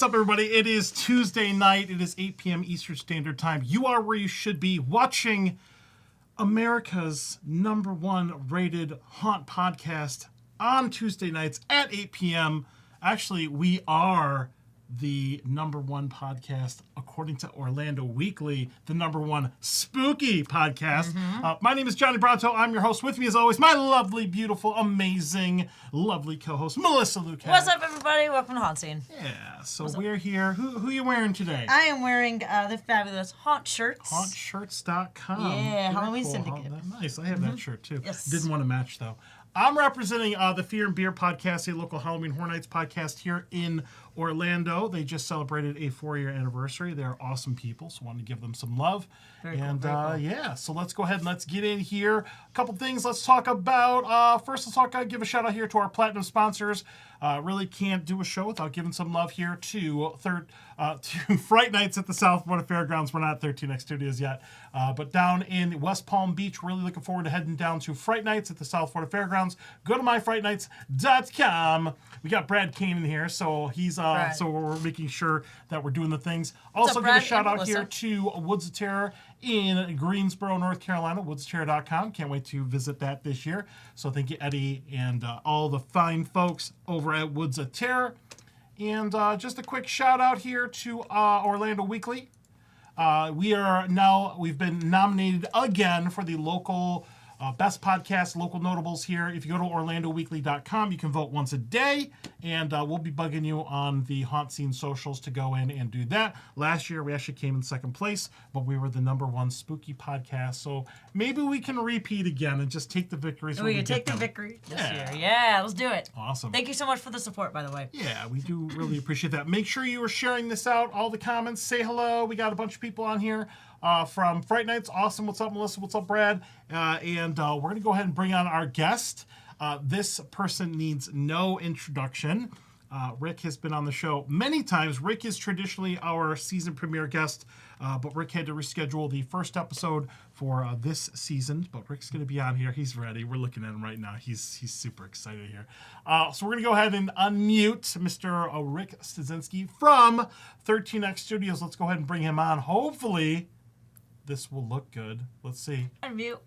What's up, everybody? It is Tuesday night. It is 8 p.m. Eastern Standard Time. You are where you should be, watching America's #1 rated haunt podcast on Tuesday nights at 8 p.m. Actually, we are the #1 podcast, according to Orlando Weekly, the #1 spooky podcast. My name is Johnny Bronto. I'm your host. With me, as always, my lovely, beautiful, amazing, lovely co-host, Melissa Luque. What's up, everybody? Welcome to HauntScene. Yeah, so we're here. Who are you wearing today? I am wearing the fabulous Haunt shirts. HauntShirts.com. Yeah, Very Halloween cool. Syndicate. Nice. I have that shirt, too. Yes. Didn't want to match, though. I'm representing the Fear and Beer podcast, a local Halloween Horror Nights podcast here in Orlando. They just celebrated a 4-year anniversary. They're awesome people, so wanted to give them some love. Very cool. Yeah, so let's go ahead and let's get in here. A couple things let's talk about. First, give a shout out here to our platinum sponsors. Really can't do a show without giving some love here to Fright Nights at the South Florida Fairgrounds. We're not at 13X Studios yet, but down in West Palm Beach. Really looking forward to heading down to Fright Nights at the South Florida Fairgrounds. Go to myfrightnights.com. We got Brad Kane in here, so he's so we're making sure that we're doing the things. Also, give a shout out here to Woods of Terror in Greensboro, North Carolina, woodsterror.com. Can't wait to visit that this year. So thank you, Eddie, and all the fine folks over at Woods of Terror. And just a quick shout out here to Orlando Weekly. We've been nominated again for the local best podcast, local notables here. If you go to orlandoweekly.com, you can vote once a day, and we'll be bugging you on the HauntScene socials to go in and do that. Last year, we actually came in second place, but we were the #1 spooky podcast, so maybe we can repeat again and just take the victories. We can take the victory this year. Yeah, let's do it. Awesome. Thank you so much for the support, by the way. Yeah, we do really appreciate that. Make sure you are sharing this out, all the comments. Say hello. We got a bunch of people on here from Fright Nights. Awesome. What's up, Melissa? What's up, Brad? And we're going to go ahead and bring on our guest. This person needs no introduction. Rick has been on the show many times. Rick is traditionally our season premiere guest, but Rick had to reschedule the first episode for this season. But Rick's going to be on here. He's ready. We're looking at him right now. He's super excited here. So we're going to go ahead and unmute Mr. Rick Styczysnki from 13X Studios. Let's go ahead and bring him on. Hopefully, this will look good. Let's see. Unmute.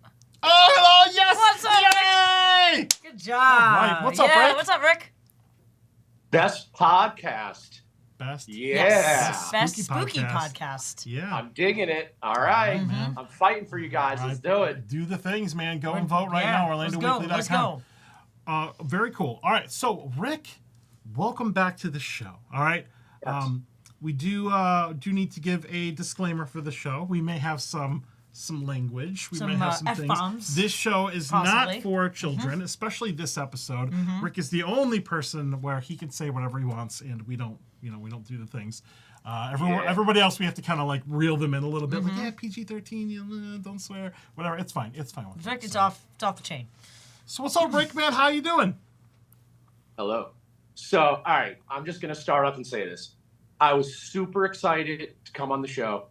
Oh, hello! Yes! What's up, Yay! Rick? Good job. All right. What's up, Rick? What's up, Rick? Best podcast. Best? Yeah. Yes. Best spooky podcast. Yeah. I'm digging it. All right. I'm fighting for you guys. Let's do it. Do the things, man. Go and vote right now. OrlandoWeekly.com. Let's go. Very cool. All right. So, Rick, welcome back to the show. All right. Yes. We do need to give a disclaimer for the show. We may have some language. We may have some F-bombs, things. This show is possibly not for children, especially this episode. Rick is the only person where he can say whatever he wants, and we don't do the things. Everybody else, we have to kind of like reel them in a little bit. Like, yeah, PG-13, don't swear, whatever. It's fine. It's fine. Rick, it's off the chain. So what's up, Rick, man? How you doing? Hello. So, all right. I'm just going to start off and say this. I was super excited to come on the show.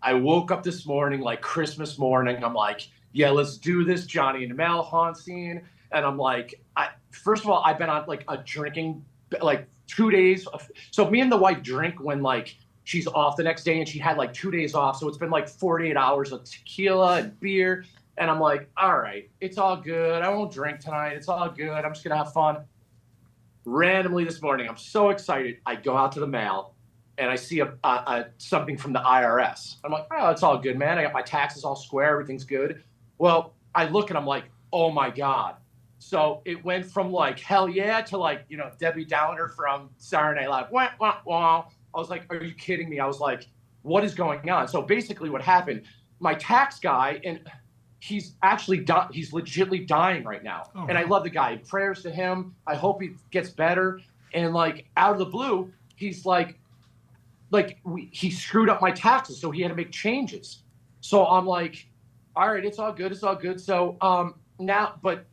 I woke up this morning, like Christmas morning. I'm like, yeah, let's do this, Johnny and Mel HauntScene. And I'm like, first of all, I've been on like a drinking, like 2 days. So me and the wife drink when like she's off the next day, and she had like 2 days off. So it's been like 48 hours of tequila and beer. And I'm like, all right, it's all good. I won't drink tonight. It's all good. I'm just going to have fun. Randomly this morning, I'm so excited. I go out to the mail, and I see something from the IRS. I'm like, oh, it's all good, man. I got my taxes all square. Everything's good. Well, I look and I'm like, oh my God. So it went from like, hell yeah, to like, Debbie Downer from Saturday Night Live. Wah, wah, wah. I was like, are you kidding me? I was like, what is going on? So basically what happened, my tax guy, and he's actually he's legitimately dying right now. Oh, and I love the guy. Prayers to him. I hope he gets better. And like out of the blue, he's he screwed up my taxes, so he had to make changes. So I'm like, all right, it's all good. So now, but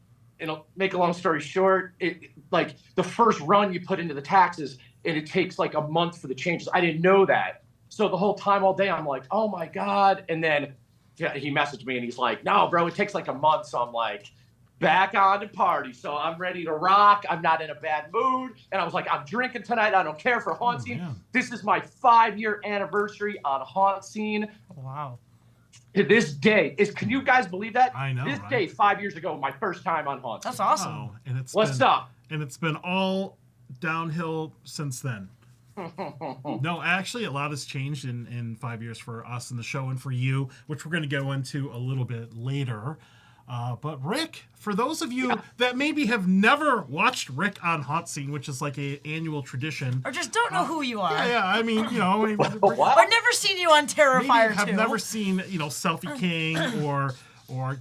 make a long story short, it like the first run you put into the taxes, and it takes like a month for the changes. I didn't know that. So the whole time, all day, I'm like, oh my God. And then he messaged me and he's like, no, bro, it takes like a month. So I'm like, back on to party. So I'm ready to rock. I'm not in a bad mood. And I was like, I'm drinking tonight. I don't care for HauntScene. Man. This is my 5-year anniversary on HauntScene. Wow. To this day, can you guys believe that? I know, This right? day, 5 years ago, my first time on HauntScene. That's awesome. Oh, and What's up? And it's been all downhill since then. No, actually, a lot has changed in 5 years for us in the show and for you, which we're going to go into a little bit later. But Rick, for those of you that maybe have never watched Rick on HauntScene, which is like a annual tradition, Or just don't know who you are. yeah, I mean, you know, Rick, What? Or never seen you on maybe Terrifier 2. have never seen, you know, Selfie King or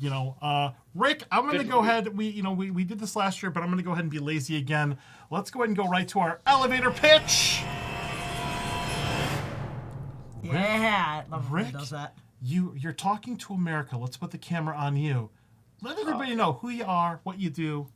you know, Rick, I'm going to go ahead. We did this last year, but I'm going to go ahead and be lazy again. Let's go ahead and go right to our elevator pitch. Yeah, I love when Rick, he does that. you're talking to America. Let's put the camera on you. Let everybody know who you are, what you do.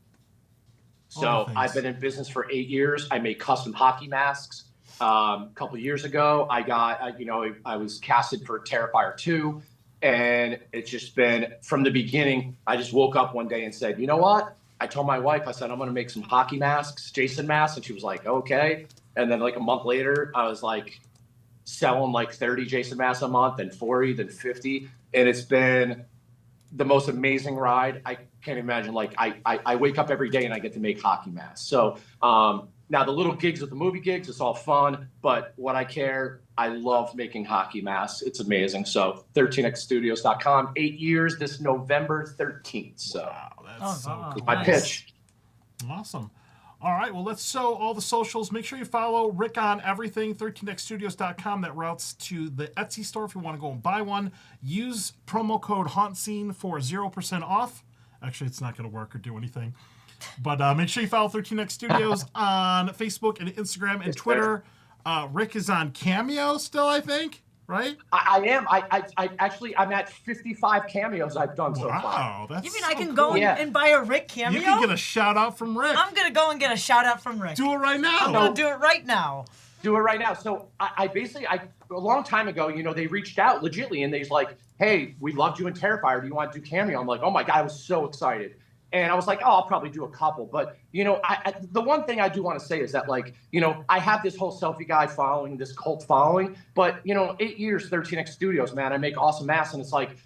So I've been in business for 8 years. I make custom hockey masks. A couple of years ago, I was casted for Terrifier 2. And it's just been, from the beginning, I just woke up one day and said, you know what? I told my wife, I said, I'm going to make some hockey masks, Jason masks. And she was like, okay. And then like a month later, I was like selling like 30 Jason masks a month, then 40, then 50. And it's been the most amazing ride. I can't imagine. Like I wake up every day and I get to make hockey masks. So now the little gigs with the movie gigs, it's all fun. But what I love making hockey masks. It's amazing. So 13xstudios.com, 8 years this November 13th. So Wow, that's so cool. my Nice. pitch. Awesome. All right, well, let's show all the socials. Make sure you follow Rick on everything, 13xstudios.com. That routes to the Etsy store if you want to go and buy one. Use promo code HauntScene for 0% off. Actually, it's not going to work or do anything. But make sure you follow 13X Studios on Facebook and Instagram and Twitter. Rick is on Cameo still, I think, right? I am. I'm at 55 cameos I've done so far. Wow, that's You mean so I can cool. go Yeah. and buy a Rick cameo? You can get a shout out from Rick. I'm going to go and get a shout out from Rick. Do it right now. I'm going to do it right now. Do it right now. So I basically, a long time ago, they reached out legitly and they's like, hey, we loved you in Terrifier. Do you want to do cameo? I'm like, oh my God, I was so excited. And I was like, oh, I'll probably do a couple. But, the one thing I do want to say is that, like, I have this whole selfie guy following, this cult following. But, 8 years, 13X Studios, man, I make awesome masks. And it's like,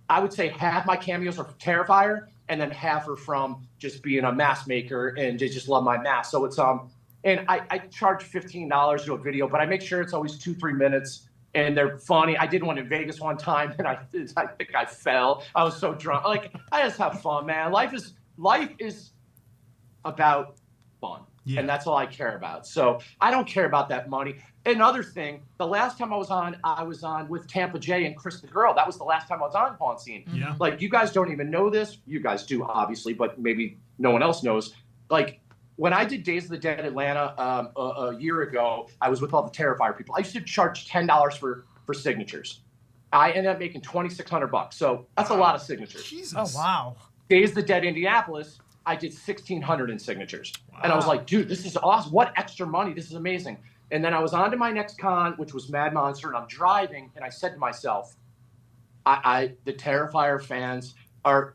I would say half my cameos are from Terrifier and then half are from just being a mask maker and they just love my mask. So it's, and I charge $15 to do a video, but I make sure it's always 2-3 minutes. And they're funny. I did one in Vegas one time, and I think I fell. I was so drunk. Like, I just have fun, man. Life is about fun, and that's all I care about. So I don't care about that money. Another thing, the last time I was on with Tampa J and Chris the Girl. That was the last time I was on HauntScene. Yeah. Like, you guys don't even know this. You guys do, obviously, but maybe no one else knows. Like, when I did Days of the Dead Atlanta a year ago, I was with all the Terrifier people. I used to charge $10 for signatures. I ended up making $2,600. So that's a lot of signatures. Jesus. Oh, wow. Days of the Dead Indianapolis, I did 1,600 in signatures. Wow. And I was like, dude, this is awesome. What extra money? This is amazing. And then I was on to my next con, which was Mad Monster, and I'm driving, and I said to myself, the Terrifier fans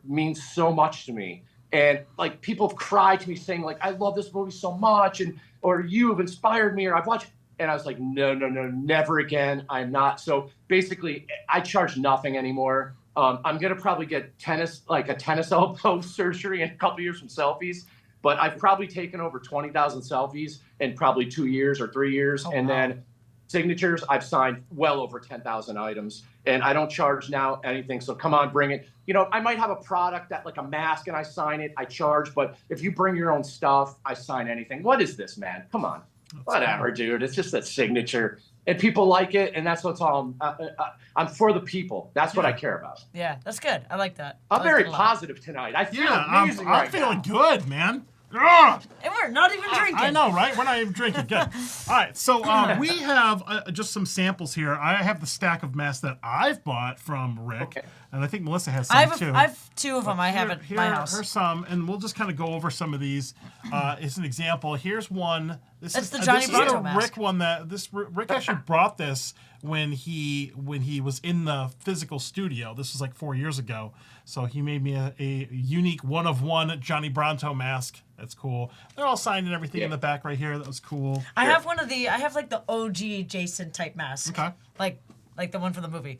mean so much to me. And like, people have cried to me saying like, I love this movie so much, or you have inspired me, or I've watched. And I was like, no, never again. I'm not. So basically, I charge nothing anymore. I'm gonna probably get a tennis elbow surgery in a couple years from selfies. But I've probably taken over 20,000 selfies in probably 2 years or 3 years, and then signatures, I've signed well over 10,000 items, and I don't charge now anything. So come on, bring it. I might have a product that like a mask and I sign it, I charge, but if you bring your own stuff, I sign anything. What is this, man? Come on. Whatever, dude. It's just a signature, and people like it, and that's what's all. I'm for the people. That's what I care about. Yeah, that's good. I like that. I'm very positive tonight. I feel amazing I'm feeling good, man. Ugh. And we're not even drinking. I know, right? We're not even drinking. Good. All right, so we have just some samples here. I have the stack of masks that I've bought from Rick. And I think Melissa has some I have too. I have 2 of them. I have at Here my house. are some, and we'll just kind of go over some of these. As an example, here's one. That's the Johnny Bravo mask. Rick one that Rick actually brought this when he was in the physical studio. This was like 4 years ago. So he made me a unique one of one Johnny Bronto mask. That's cool. They're all signed and everything in the back right here. That was cool. I have I have like the OG Jason type mask. Okay. Like the one from the movie.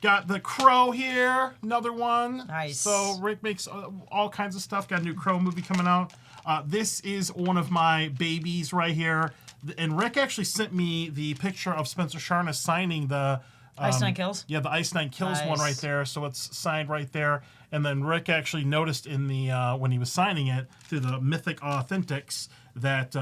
Got the Crow here, another one. Nice. So Rick makes all kinds of stuff. Got a new Crow movie coming out. This is one of my babies right here. And Rick actually sent me the picture of Spencer Sharness signing the... Ice Nine Kills? Yeah, the Ice Nine Kills one Nice. right there. So it's signed right there. And then Rick actually noticed in the when he was signing it through the Mythic Authentics that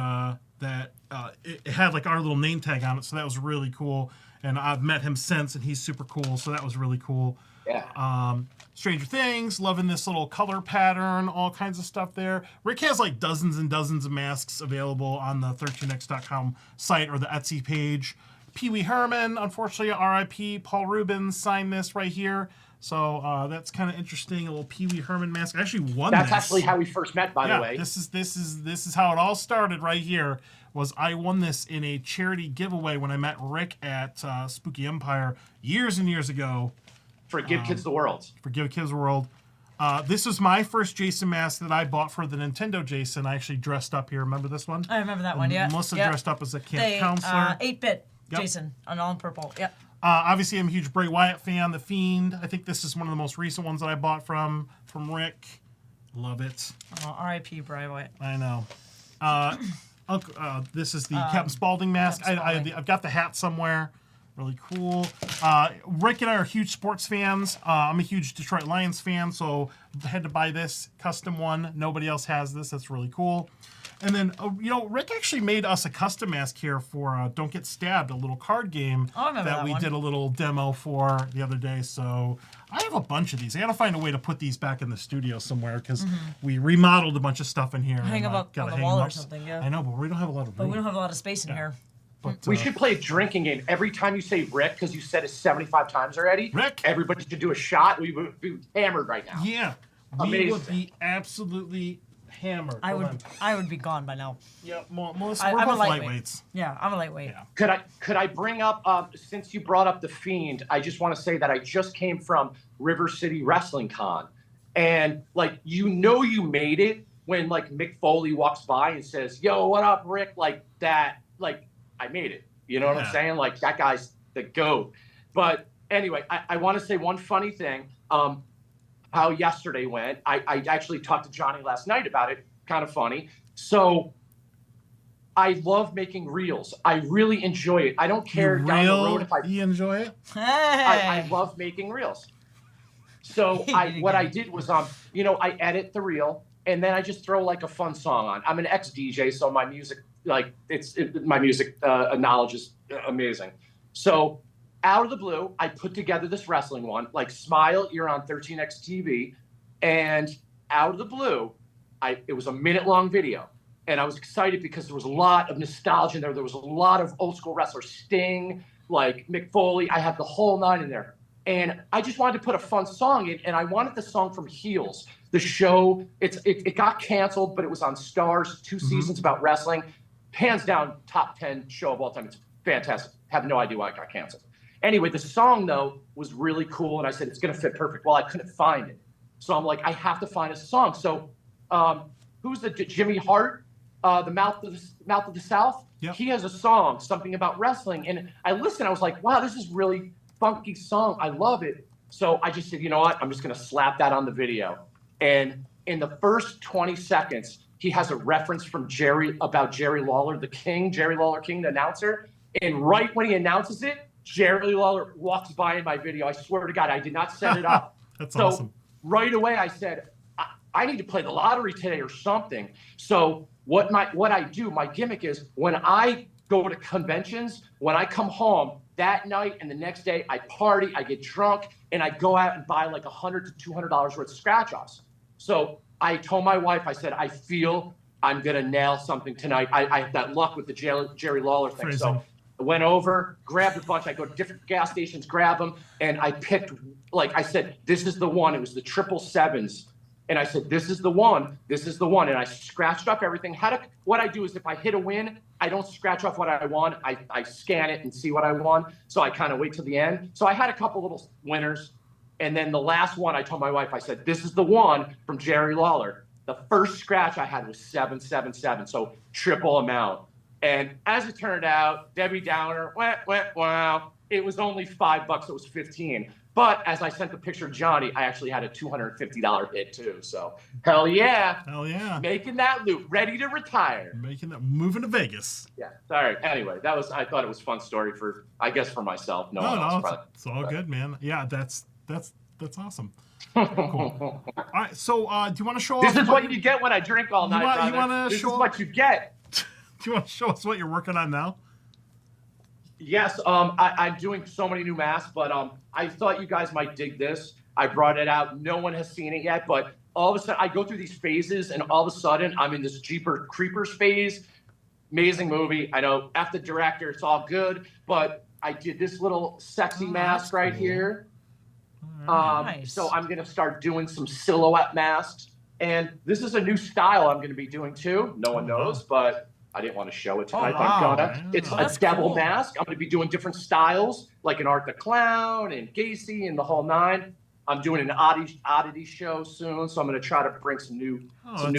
it had like our little name tag on it. So that was really cool. And I've met him since, and he's super cool. So that was really cool. Yeah. Stranger Things, loving this little color pattern, all kinds of stuff there. Rick has like dozens and dozens of masks available on the 13x.com site or the Etsy page. Pee Wee Herman, unfortunately, RIP. Paul Rubens signed this right here. So that's kind of interesting. A little Pee Wee Herman mask. I actually won That's this. actually how we first met, by the way. This is how it all started right here. Was I won this in a charity giveaway when I met Rick at Spooky Empire years and years ago. For Give Kids the World. For Give Kids World. This was my first Jason mask that I bought for the Nintendo Jason. I actually dressed up here. Remember this one? I remember that one, yeah. Melissa Yep. dressed up as a camp counselor. 8-bit Yep. Jason on all in purple. Yep. Obviously, I'm a huge Bray Wyatt fan. The Fiend. I think this is one of the most recent ones that I bought from Rick. Love it. Oh, R.I.P. Bray Wyatt. I know. This is the Captain Spaulding mask. I've got the hat somewhere. Really cool. Rick and I are huge sports fans. I'm a huge Detroit Lions fan, so I had to buy this custom one. Nobody else has this. That's really cool. And then, Rick actually made us a custom mask here for Don't Get Stabbed, a little card game I remember that we one. did a little demo for the other day. So I have a bunch of these. I got to find a way to put these back in the studio somewhere because we remodeled a bunch of stuff in here. Hang and, them up gotta on the hang wall them or up. something, yeah. I know, but we don't have a lot of But room. we don't have a lot of space in here. But, We should play a drinking game. Every time you say Rick, because you said it 75 times already, Rick. everybody should do a shot. We would be hammered right now. Yeah. We Amazing. would be absolutely hammered. I Hold would on. I would be gone by now. Yeah, Melissa, I'm we're a both lightweight. lightweights. Yeah, I'm a lightweight. Yeah. Could I bring up, since you brought up The Fiend, I just want to say that I just came from River City Wrestling Con. And, you made it when, Mick Foley walks by and says, yo, what up, Rick? I made it. You know what I'm saying? That guy's the GOAT. But anyway, I want to say one funny thing. How yesterday went. I actually talked to Johnny last night about it. Kind of funny. So I love making reels. I really enjoy it. I don't care down the road if You enjoy it? Hey. I love making reels. So what I did was, I edit the reel and then I just throw a fun song on. I'm an ex-DJ, so my music, my music knowledge is amazing. So out of the blue, I put together this wrestling one, Smile, you're on 13X TV. And out of the blue, it was a minute-long video. And I was excited because there was a lot of nostalgia in there. There was a lot of old-school wrestlers, Sting, Mick Foley. I had the whole nine in there. And I just wanted to put a fun song in, and I wanted the song from Heels. The show, it got canceled, but it was on Stars, 2 seasons about wrestling. Hands down, top 10 show of all time. It's fantastic. Have no idea why it got canceled. Anyway, the song, though, was really cool, and I said, it's going to fit perfect. Well, I couldn't find it. So I'm like, I have to find a song. So who's the Jimmy Hart, the Mouth of the South? Yep. He has a song, something about wrestling. And I listened. I was like, wow, this is really funky song. I love it. So I just said, you know what? I'm just going to slap that on the video. And in the first 20 seconds, he has a reference from Jerry Lawler, the King, Jerry Lawler King, the announcer. And right when he announces it, Jerry Lawler walks by in my video. I swear to God, I did not set it up. That's so awesome. Right away, I said, I need to play the lottery today or something. So what I do, my gimmick is when I go to conventions, when I come home that night and the next day, I party, I get drunk, and I go out and buy $100 to $200 worth of scratch-offs. So I told my wife, I said, I feel I'm going to nail something tonight. I have that luck with the Jerry Lawler thing. Phrasing. So I went over, grabbed a bunch. I go to different gas stations, grab them, and I picked, like I said, this is the one. It was the 777s. And I said, this is the one. This is the one. And I scratched off everything. What I do is if I hit a win, I don't scratch off what I won. I scan it and see what I won. So I kind of wait till the end. So I had a couple little winners. And then the last one, I told my wife, I said, this is the one from Jerry Lawler. The first scratch I had was 777. So triple amount. And as it turned out, Debbie Downer, wow. It was only $5. It was 15. But as I sent the picture of Johnny, I actually had a $250 hit too. So hell yeah. Hell yeah. Making that loop, ready to retire. Moving to Vegas. Yeah. Sorry. Anyway, I thought it was a fun story for myself. It's all good, man. Yeah, that's awesome. Cool. All right, so do you want to show this off? This is what you get when I drink all night, you want to This show is what you get. Do you want to show us what you're working on now? Yes, I'm doing so many new masks, but I thought you guys might dig this. I brought it out. No one has seen it yet, but all of a sudden I go through these phases, and all of a sudden I'm in this Jeepers Creepers phase. Amazing movie. I know, F the director, it's all good, but I did this little sexy mask right here. Nice. So I'm going to start doing some silhouette masks, and this is a new style I'm going to be doing too. No one knows, but I didn't want to show it tonight. It's a devil mask. I'm going to be doing different styles, like an Art the Clown and Gacy and the whole nine. I'm doing an oddity show soon, so I'm going to try to bring some new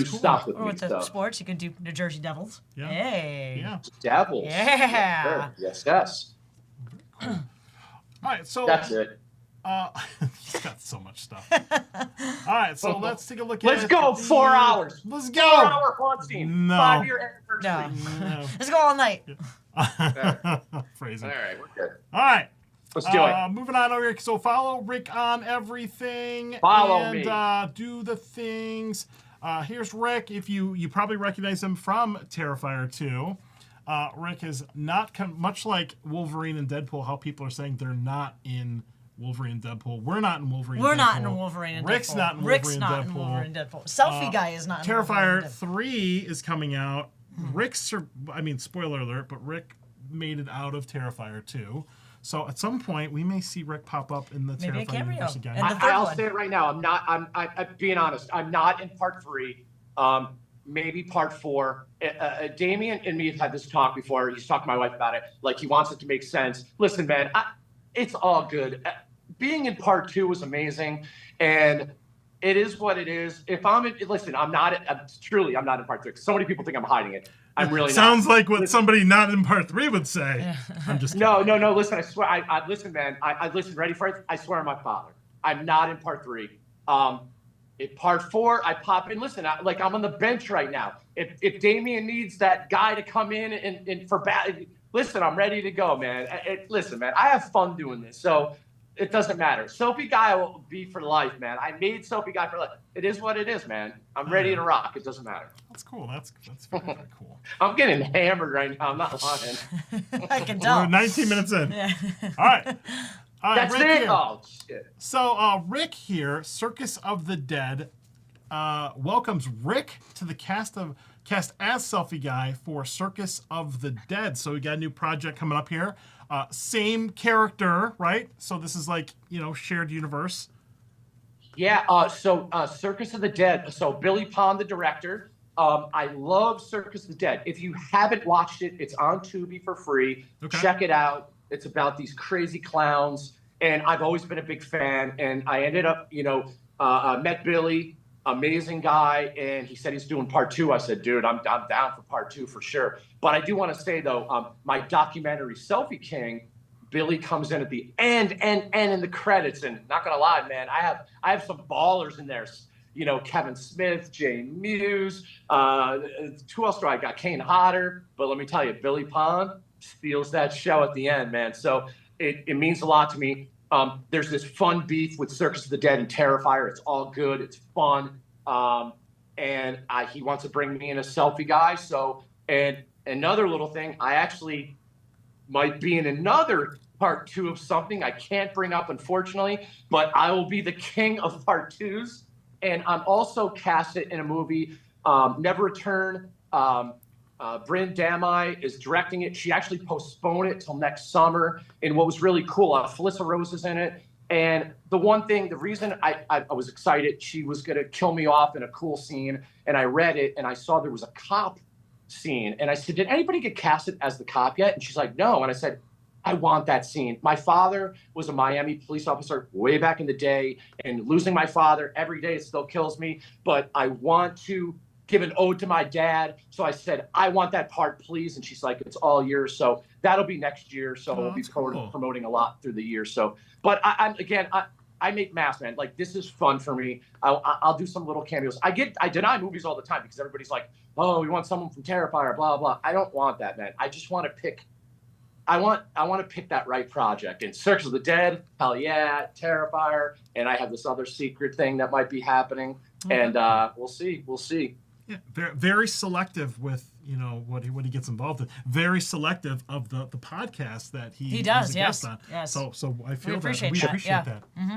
stuff with me. With the sports, you can do New Jersey Devils. Yeah. Hey. Yeah. Devils. Yeah. Yes, yes. Cool. All right, so that's it. He's got so much stuff. All right, so let's take a look at Let's go. 4 hours. Let's go. 4-hour HauntScene. No. 5-year anniversary. No. Let's go all night. Phrasing. All right, we're good. All right. Let's do it. Moving on over here. So follow Rick on everything. Follow me. And do the things. Here's Rick. If you probably recognize him from Terrifier 2. Rick is not much like Wolverine and Deadpool. How people are saying they're not in Wolverine and Deadpool. We're not in Wolverine. We're and Deadpool. not in Wolverine and Deadpool. Rick's not in Rick's Wolverine not and in Deadpool. Wolverine and Deadpool. Selfie guy is not in Wolverine Terrifier and Deadpool. 3 is coming out. Spoiler alert, but Rick made it out of Terrifier 2. So at some point, we may see Rick pop up in the Maybe a Terrifier cameo. universe again. And the third I'll one. say it right now. I'm being honest. I'm not in part 3. Maybe part 4. Damien and me have had this talk before. He's talked to my wife about it. Like, he wants it to make sense. Listen, man, it's all good. Being in part 2 was amazing, and it is what it is. If I'm in, listen, I'm not in part 3. So many people think I'm hiding it. I'm really Sounds not. like what somebody not in part 3 would say. I'm just kidding. No. Listen, I swear. I listen, man. I listen. Ready for it? I swear on my father. I'm not in part 3. In part 4, I pop in. Listen, I'm on the bench right now. If Damien needs that guy to come in and for bad, listen, I'm ready to go, man. Listen, man, I have fun doing this, so it doesn't matter. Soapy guy will be for life, man. I made Soapy guy for life. It is what it is, man. I'm ready to rock. It doesn't matter. That's cool. That's very, very cool. I'm getting hammered right now. I'm not lying. I can tell. We're 19 minutes in. Yeah. All right. That's Rick it. Here. Oh shit. So Rick here, Circus of the Dead, welcomes Rick to the cast as Selfie Guy for Circus of the Dead. So we got a new project coming up here. Same character, right? So this is like, shared universe. Yeah. So Circus of the Dead. So Billy Pond, the director. I love Circus of the Dead. If you haven't watched it, it's on Tubi for free. Okay. Check it out. It's about these crazy clowns, and I've always been a big fan. And I ended up, met Billy, amazing guy, and he said he's doing part 2. I said, dude, I'm down for part 2 for sure. But I do want to say though, my documentary Selfie King, Billy comes in at the end in the credits, and not gonna lie, man, I have some ballers in there. Kevin Smith, Jay Muse, who else do I got? Kane Hodder. But let me tell you, Billy Pond steals that show at the end, man. So it means a lot to me. There's this fun beef with Circus of the Dead and Terrifier. It's all good. It's fun. And he wants to bring me in a Selfie Guy. So, and another little thing, I actually might be in another part 2 of something I can't bring up, unfortunately, but I will be the king of part 2s. And I'm also casted in a movie, Never Return. Bryn Damai is directing it. She actually postponed it till next summer. And what was really cool, Felissa Rose is in it. And the reason I was excited, she was going to kill me off in a cool scene. And I read it and I saw there was a cop scene. And I said, did anybody get casted as the cop yet? And she's like, no. And I said, I want that scene. My father was a Miami police officer way back in the day. And losing my father every day, it still kills me. But I want to give an ode to my dad. So I said, I want that part, please. And she's like, it's all yours. So that'll be next year. So we'll be promoting a lot through the year. So, but I make masks, man. Like, this is fun for me. I'll do some little cameos. I deny movies all the time because everybody's like, oh, we want someone from Terrifier, blah, blah. I don't want that, man. I just want to pick. I want to pick that right project. And Circus of the Dead, hell yeah, Terrifier, and I have this other secret thing that might be happening. And we'll see. Yeah, very selective with what he gets involved in. Very selective of the podcast that he does. Yes. On. Yes. So I feel we appreciate that. Mm-hmm.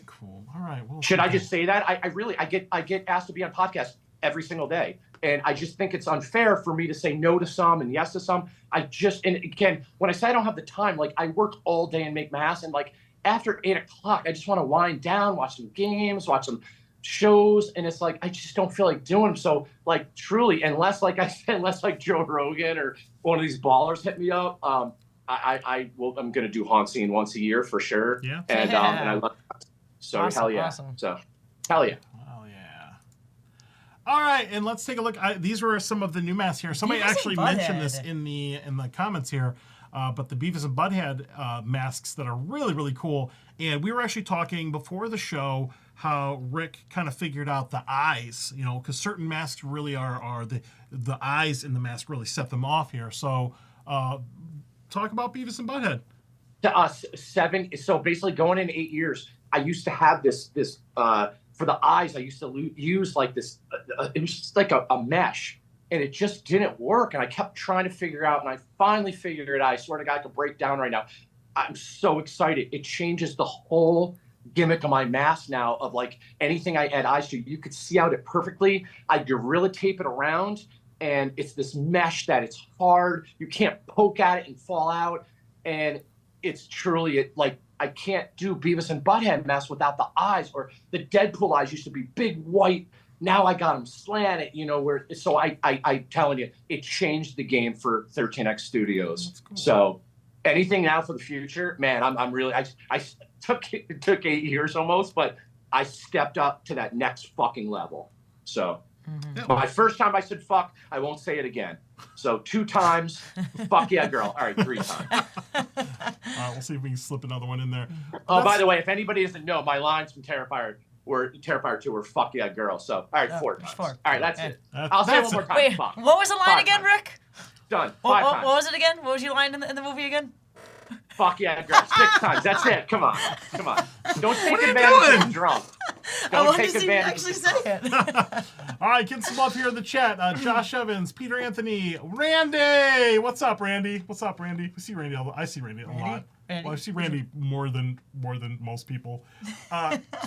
Cool. All right. Well, should I just say that I get asked to be on podcasts every single day, and I just think it's unfair for me to say no to some and yes to some. And again, when I say I don't have the time, like, I work all day and make masks, and like after 8 o'clock, I just want to wind down, watch some games, watch some shows, and it's like I just don't feel like doing them. So, like, truly, unless, like I said, unless like Joe Rogan or one of these ballers hit me up, I'm gonna do HauntScene once a year for sure. Yeah. And I love it. So awesome, hell yeah. Awesome. So hell yeah. Oh yeah. All right, and let's take a look. These were some of the new masks here. Somebody Beavis and actually Butthead. mentioned this in the comments here. But the Beavis and Butthead masks that are really, really cool. And we were actually talking before the show how Rick kind of figured out the eyes, because certain masks really are the eyes in the mask really set them off here. So talk about Beavis and Butthead. To us, 7. So basically, going in 8 years, I used to have this for the eyes. I used to use like this. It was just like a mesh. And it just didn't work. And I kept trying to figure it out. And I finally figured it out. I swear to God, I could break down right now. I'm so excited. It changes the whole gimmick of my mask now, of like anything I add eyes to. You could see out it perfectly. I Gorilla Tape it around. And it's this mesh that it's hard. You can't poke at it and fall out. And it's truly, like, I can't do Beavis and Butthead masks without the eyes. Or the Deadpool eyes used to be big, white. Now I got them slanted, so I telling you, it changed the game for 13X Studios. Cool. So anything now for the future, man, I'm really, I it took 8 years almost, but I stepped up to that next fucking level. So my first time I said fuck, I won't say it again. So 2 times, fuck yeah, girl. All right, 3 times. All right, we'll see if we can slip another one in there. Oh, by the way, if anybody doesn't know, my lines from Terrifier 2 were fuck yeah, girl. So, all right, 4 times. 4. All right, that's it. I'll say it one more time. Wait, fuck. what was the line 5 again, times. Rick? Done. 5 What times. was it again? What was your line in the movie again? Fuck yeah, girl. 6 times. That's it. Come on. Don't take are you advantage doing? of being drunk. I Don't wanted take to see you advantage. actually say it. All right, get some love here in the chat. Josh Evans, Peter Anthony, Randy. What's up, Randy? We see Randy. I see Randy a lot. Randy. Well, I see Randy more than most people.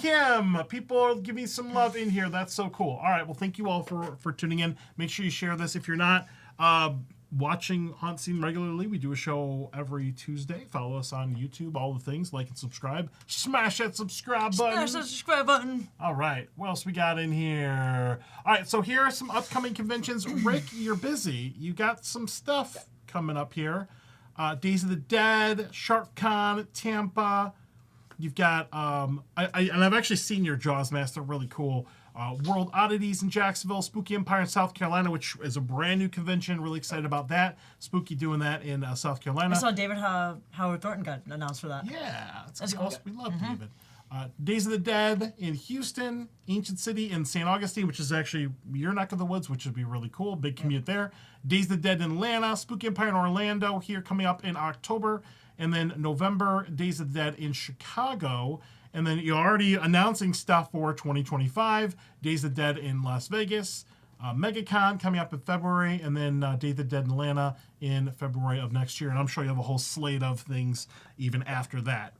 Kim, people give me some love in here. That's so cool. All right, well, thank you all for tuning in. Make sure you share this. If you're not watching HauntScene regularly, we do a show every Tuesday. Follow us on YouTube, all the things, like and subscribe. Smash that subscribe button. Smash that subscribe button. All right, what else we got in here? All right, so here are some upcoming conventions. Rick, you're busy. You got some stuff coming up here. Days of the Dead, SharkCon, Tampa. You've got, and I've actually seen your Jaws mask. They're really cool. World Oddities in Jacksonville, Spooky Empire in South Carolina, which is a brand new convention. Really excited about that. Spooky doing that in South Carolina. I saw David Howard Thornton got announced for that. Yeah, that's awesome. We love David. Days of the Dead in Houston, Ancient City in St. Augustine, which is actually your neck of the woods, which would be really cool. Big commute there. Days of the Dead in Atlanta, Spooky Empire in Orlando here coming up in October. And then November, Days of the Dead in Chicago. And then you're already announcing stuff for 2025. Days of the Dead in Las Vegas. MegaCon coming up in February. And then Days of the Dead in Atlanta in February of next year. And I'm sure you have a whole slate of things even after that.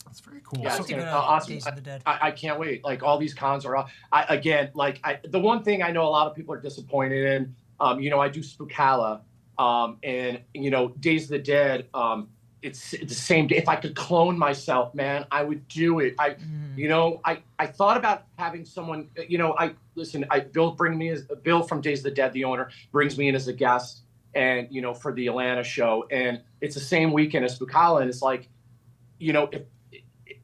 That's very cool. Yeah, So, awesome. Days of the Dead. I can't wait. Like, all these cons are, the one thing I know a lot of people are disappointed in, I do Spookala, and Days of the Dead. It's the same day. If I could clone myself, man, I would do it. I thought about having someone. Bill from Days of the Dead, the owner, brings me in as a guest, and for the Atlanta show, and it's the same weekend as Spookala, and it's like, if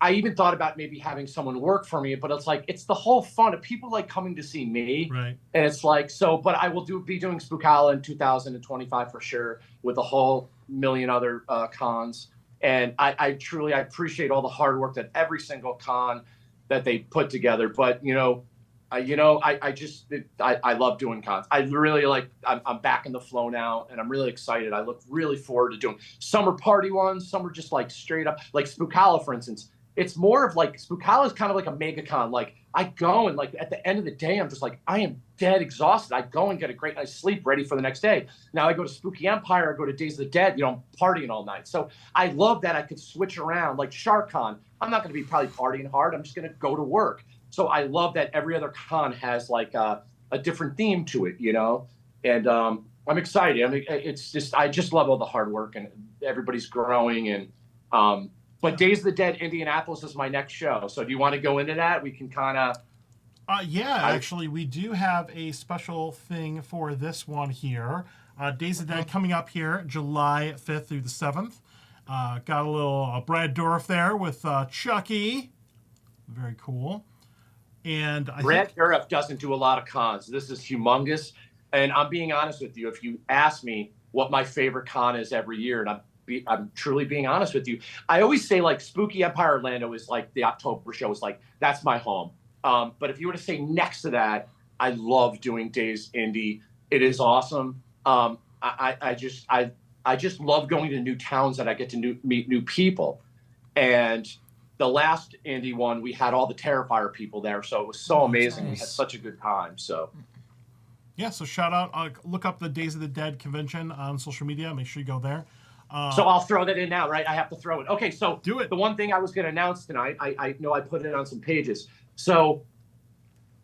I even thought about maybe having someone work for me, but it's like, it's the whole fun of people like coming to see me. Right. And it's like, but I will be doing Spookala in 2025 for sure, with a whole million other cons. And I truly, I appreciate all the hard work that every single con that they put together. But, I love doing cons. I really I'm back in the flow now, and I'm really excited. I look really forward to doing summer party ones. Some are just like straight up, like Spookala, for instance. It's more of like, Spookala is kind of like a mega con. Like, I go and like at the end of the day, I'm just like, I am dead exhausted. I go and get a great night's sleep ready for the next day. Now I go to Spooky Empire, I go to Days of the Dead, I'm partying all night. So I love that I could switch around. Like Shark Con, I'm not going to be probably partying hard. I'm just going to go to work. So I love that every other con has like a different theme to it, and I'm excited. I mean, I just love all the hard work, and everybody's growing. And but Days of the Dead Indianapolis is my next show. So do you want to go into that? We can kind of. Actually, we do have a special thing for this one here. Days of the Dead coming up here, July 5th through the 7th. Got a little Brad Dourif there with Chucky. Very cool. And Brad Dourif doesn't do a lot of cons. This is humongous. And I'm being honest with you. If you ask me what my favorite con is every year, and I'm truly being honest with you, I always say like Spooky Empire Orlando is like the October show is like, that's my home. But if you were to say next to that, I love doing Days Indy. It is awesome. I just love going to new towns that I get to meet new people. And the last Indy one, we had all the Terrifier people there, so it was so amazing. Nice. We had such a good time. So yeah, so shout out, look up the Days of the Dead convention on social media. Make sure you go there. So I'll throw that in now, right? I have to throw it. Okay, so do it. The one thing I was going to announce tonight, I know I put it on some pages. So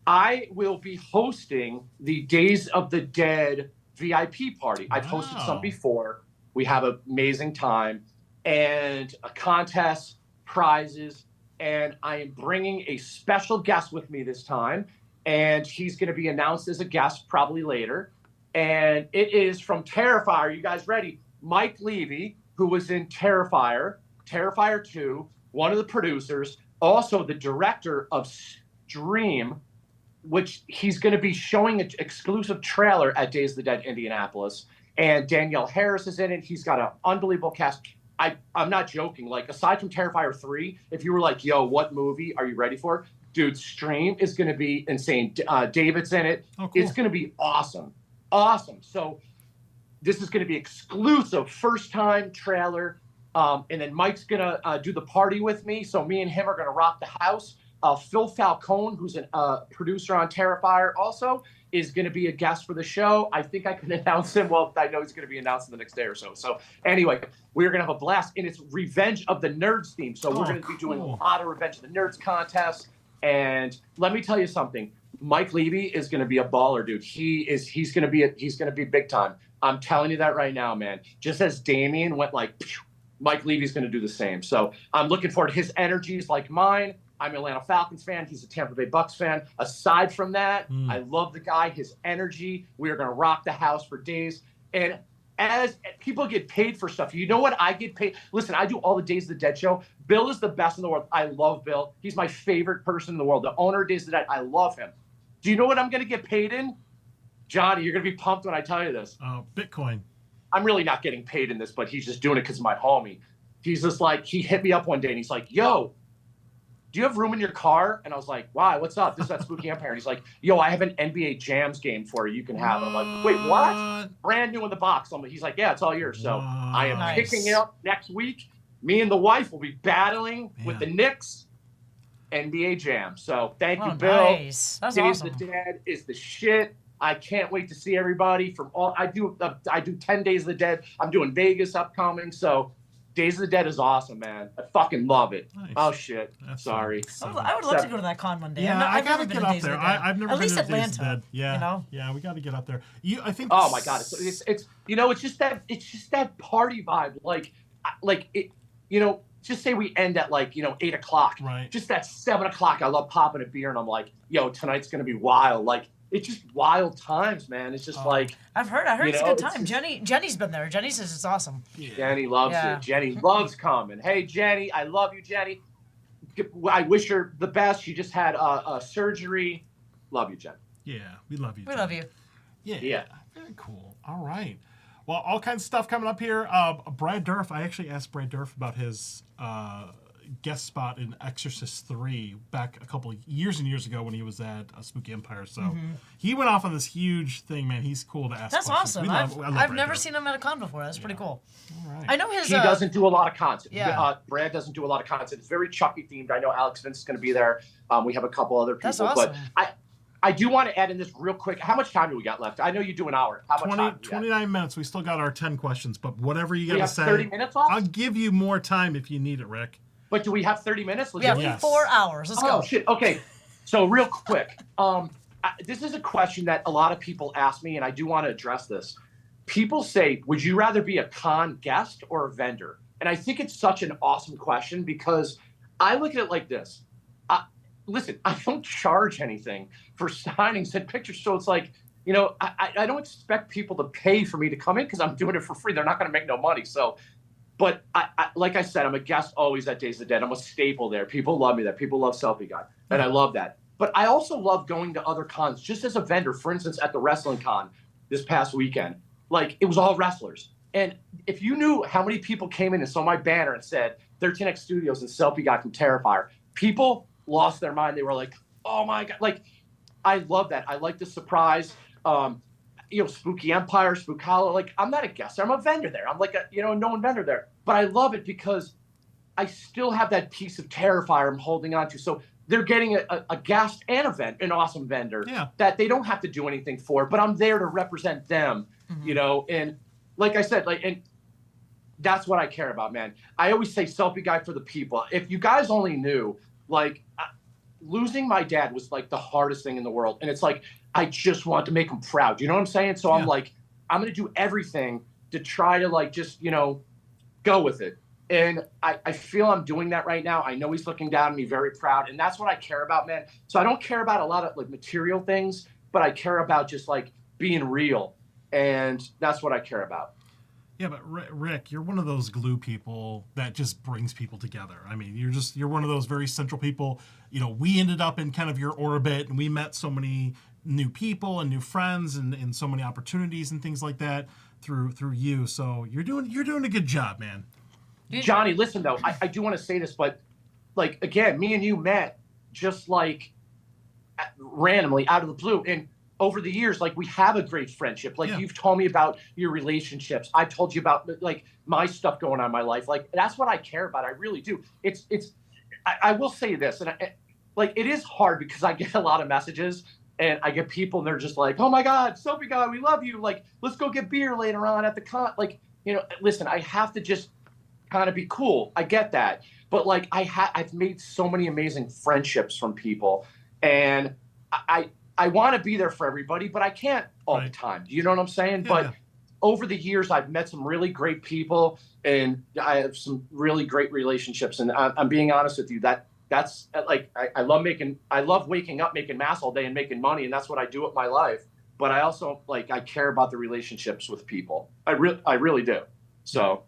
I will be hosting the Days of the Dead VIP party. I've hosted some before. We have an amazing time, and a contest, prizes, and I am bringing a special guest with me this time, and he's going to be announced as a guest probably later. And it is from Terrifier. You guys ready? Mike Levy, who was in Terrifier 2, one of the producers, also the director of Dream, which he's going to be showing an exclusive trailer at Days of the Dead Indianapolis. And Danielle Harris is in it. He's got an unbelievable cast. I'm not joking. Like, aside from Terrifier 3, if you were like, yo, what movie are you ready for? Dude, Stream is going to be insane. David's in it. Oh, cool. It's going to be awesome. Awesome. So this is going to be exclusive, first-time trailer. And then Mike's going to do the party with me. So me and him are going to rock the house. Phil Falcone, who's a producer on Terrifier also, is going to be a guest for the show. I think I can announce him. Well, I know he's going to be announced in the next day or so. So anyway, we're going to have a blast. And it's Revenge of the Nerds theme. So we're going to be doing a lot of Revenge of the Nerds contests. And let me tell you something. Mike Levy is going to be a baller, dude. He's going to be big time. I'm telling you that right now, man. Just as Damien went like, phew, Mike Levy's going to do the same. So I'm looking forward to his energies like mine. I'm an Atlanta Falcons fan. He's a Tampa Bay Bucks fan. Aside from that, I love the guy, his energy. We are going to rock the house for days. And as people get paid for stuff, you know what I get paid? Listen, I do all the Days of the Dead show. Bill is the best in the world. I love Bill. He's my favorite person in the world. The owner of Days of the Dead. I love him. Do you know what I'm going to get paid in? Johnny, you're going to be pumped when I tell you this. Bitcoin. I'm really not getting paid in this, but he's just doing it because of my homie. He's just like, he hit me up one day and he's like, yo, do you have room in your car? And I was like, why? What's up? This is at Spooky Empire. And he's like, yo, I have an NBA Jams game for you. You can have it. I'm like, wait, what? Brand new in the box. He's like, yeah, it's all yours. So I am picking it up next week. Me and the wife will be battling with the Knicks NBA Jam. So thank you, Bill. Nice. That's Days awesome. of the Dead is the shit. I can't wait to see everybody from all. I do 10 Days of the Dead. I'm doing Vegas upcoming. So Days of the Dead is awesome, man. I fucking love it. Nice. Oh shit. That's Sorry. I would love to go to that con one day. Yeah, I've I gotta never been get to up Days of there. the Dead. I've never At been least to Days of the Atlanta. Dead. Yeah, You know? yeah, we got to get up there. I think. Oh my god, it's it's just that party vibe. Like it, just say we end at 8:00. Right. Just at 7:00, I love popping a beer and I'm like, yo, tonight's gonna be wild. Like it's just wild times, man. It's just like I've heard it's a good time. just- Jenny's been there. Jenny says it's awesome. Yeah. Jenny loves Yeah. it. Jenny loves coming. Hey Jenny, I love you, Jenny. I wish her the best. She just had a surgery. Love you, Jen. Yeah, we love you. We Jen. love you. Yeah. Very cool. All right. Well, all kinds of stuff coming up here. Brad Dourif, I actually asked Brad Dourif about his guest spot in Exorcist 3 back a couple of years and years ago when he was at Spooky Empire. So he went off on this huge thing, man. He's cool to ask That's questions. awesome. I love I've Brad never Dourif. seen him at a con before. That's pretty cool. All right. I know his. He doesn't do a lot of content. Yeah. Brad doesn't do a lot of content. It's very Chucky themed. I know Alex Vince is going to be there. We have a couple other people. That's awesome. But I do want to add in this real quick. How much time do we got left? I know you do an hour. How much time? 29 minutes. We still got our 10 questions, but whatever you got We to have say. 30 minutes left? I'll give you more time if you need it, Rick. But do we have 30 minutes? We have Yes. 4 hours. Let's Oh go. shit. Okay. So real quick, this is a question that a lot of people ask me, and I do want to address this. People say, "Would you rather be a con guest or a vendor?" And I think it's such an awesome question because I look at it like this. Listen, I don't charge anything for signings and pictures, so it's like, I don't expect people to pay for me to come in because I'm doing it for free. They're not going to make no money. So, but I like I said, I'm a guest always at Days of the Dead. I'm a staple there. People love me there. People love Selfie Guy, and I love that. But I also love going to other cons just as a vendor. For instance, at the Wrestling Con this past weekend, like it was all wrestlers. And if you knew how many people came in and saw my banner and said 13X Studios and Selfie Guy from Terrifier, people lost their mind. They were like, oh my God. Like, I love that. I like the surprise. Spooky Empire, Spook Hollow. Like, I'm not a guest. I'm a vendor there. I'm like a known vendor there. But I love it because I still have that piece of Terrifier I'm holding on to. So they're getting a guest and an awesome vendor that they don't have to do anything for, but I'm there to represent them, and like I said, and that's what I care about, man. I always say Selfie Guy for the people. If you guys only knew, losing my dad was like the hardest thing in the world. And it's like, I just want to make him proud. You know what I'm saying? So I'm like, I'm going to do everything to try to just, go with it. And I feel I'm doing that right now. I know he's looking down at me, very proud. And that's what I care about, man. So I don't care about a lot of material things, but I care about just being real. And that's what I care about. Yeah, but Rick, you're one of those glue people that just brings people together. I mean, you're one of those very central people. We ended up in kind of your orbit, and we met so many new people and new friends and so many opportunities and things like that through you. So you're doing a good job, man. Johnny, listen though, I do want to say this, but again, me and you met just randomly out of the blue, and over the years, we have a great friendship. You've told me about your relationships. I've told you about my stuff going on in my life. That's what I care about. I really do. I will say this, and it is hard because I get a lot of messages and I get people and they're just like, oh my God, Selfie Guy, we love you. Let's go get beer later on at the con. Listen, I have to just kind of be cool. I get that. But I've made so many amazing friendships from people, and I want to be there for everybody, but I can't all the time. Do you know what I'm saying? Yeah. But over the years, I've met some really great people, and I have some really great relationships. And I'm being honest with you, that's I love waking up, making mass all day and making money. And that's what I do with my life. But I also I care about the relationships with people. I really do. So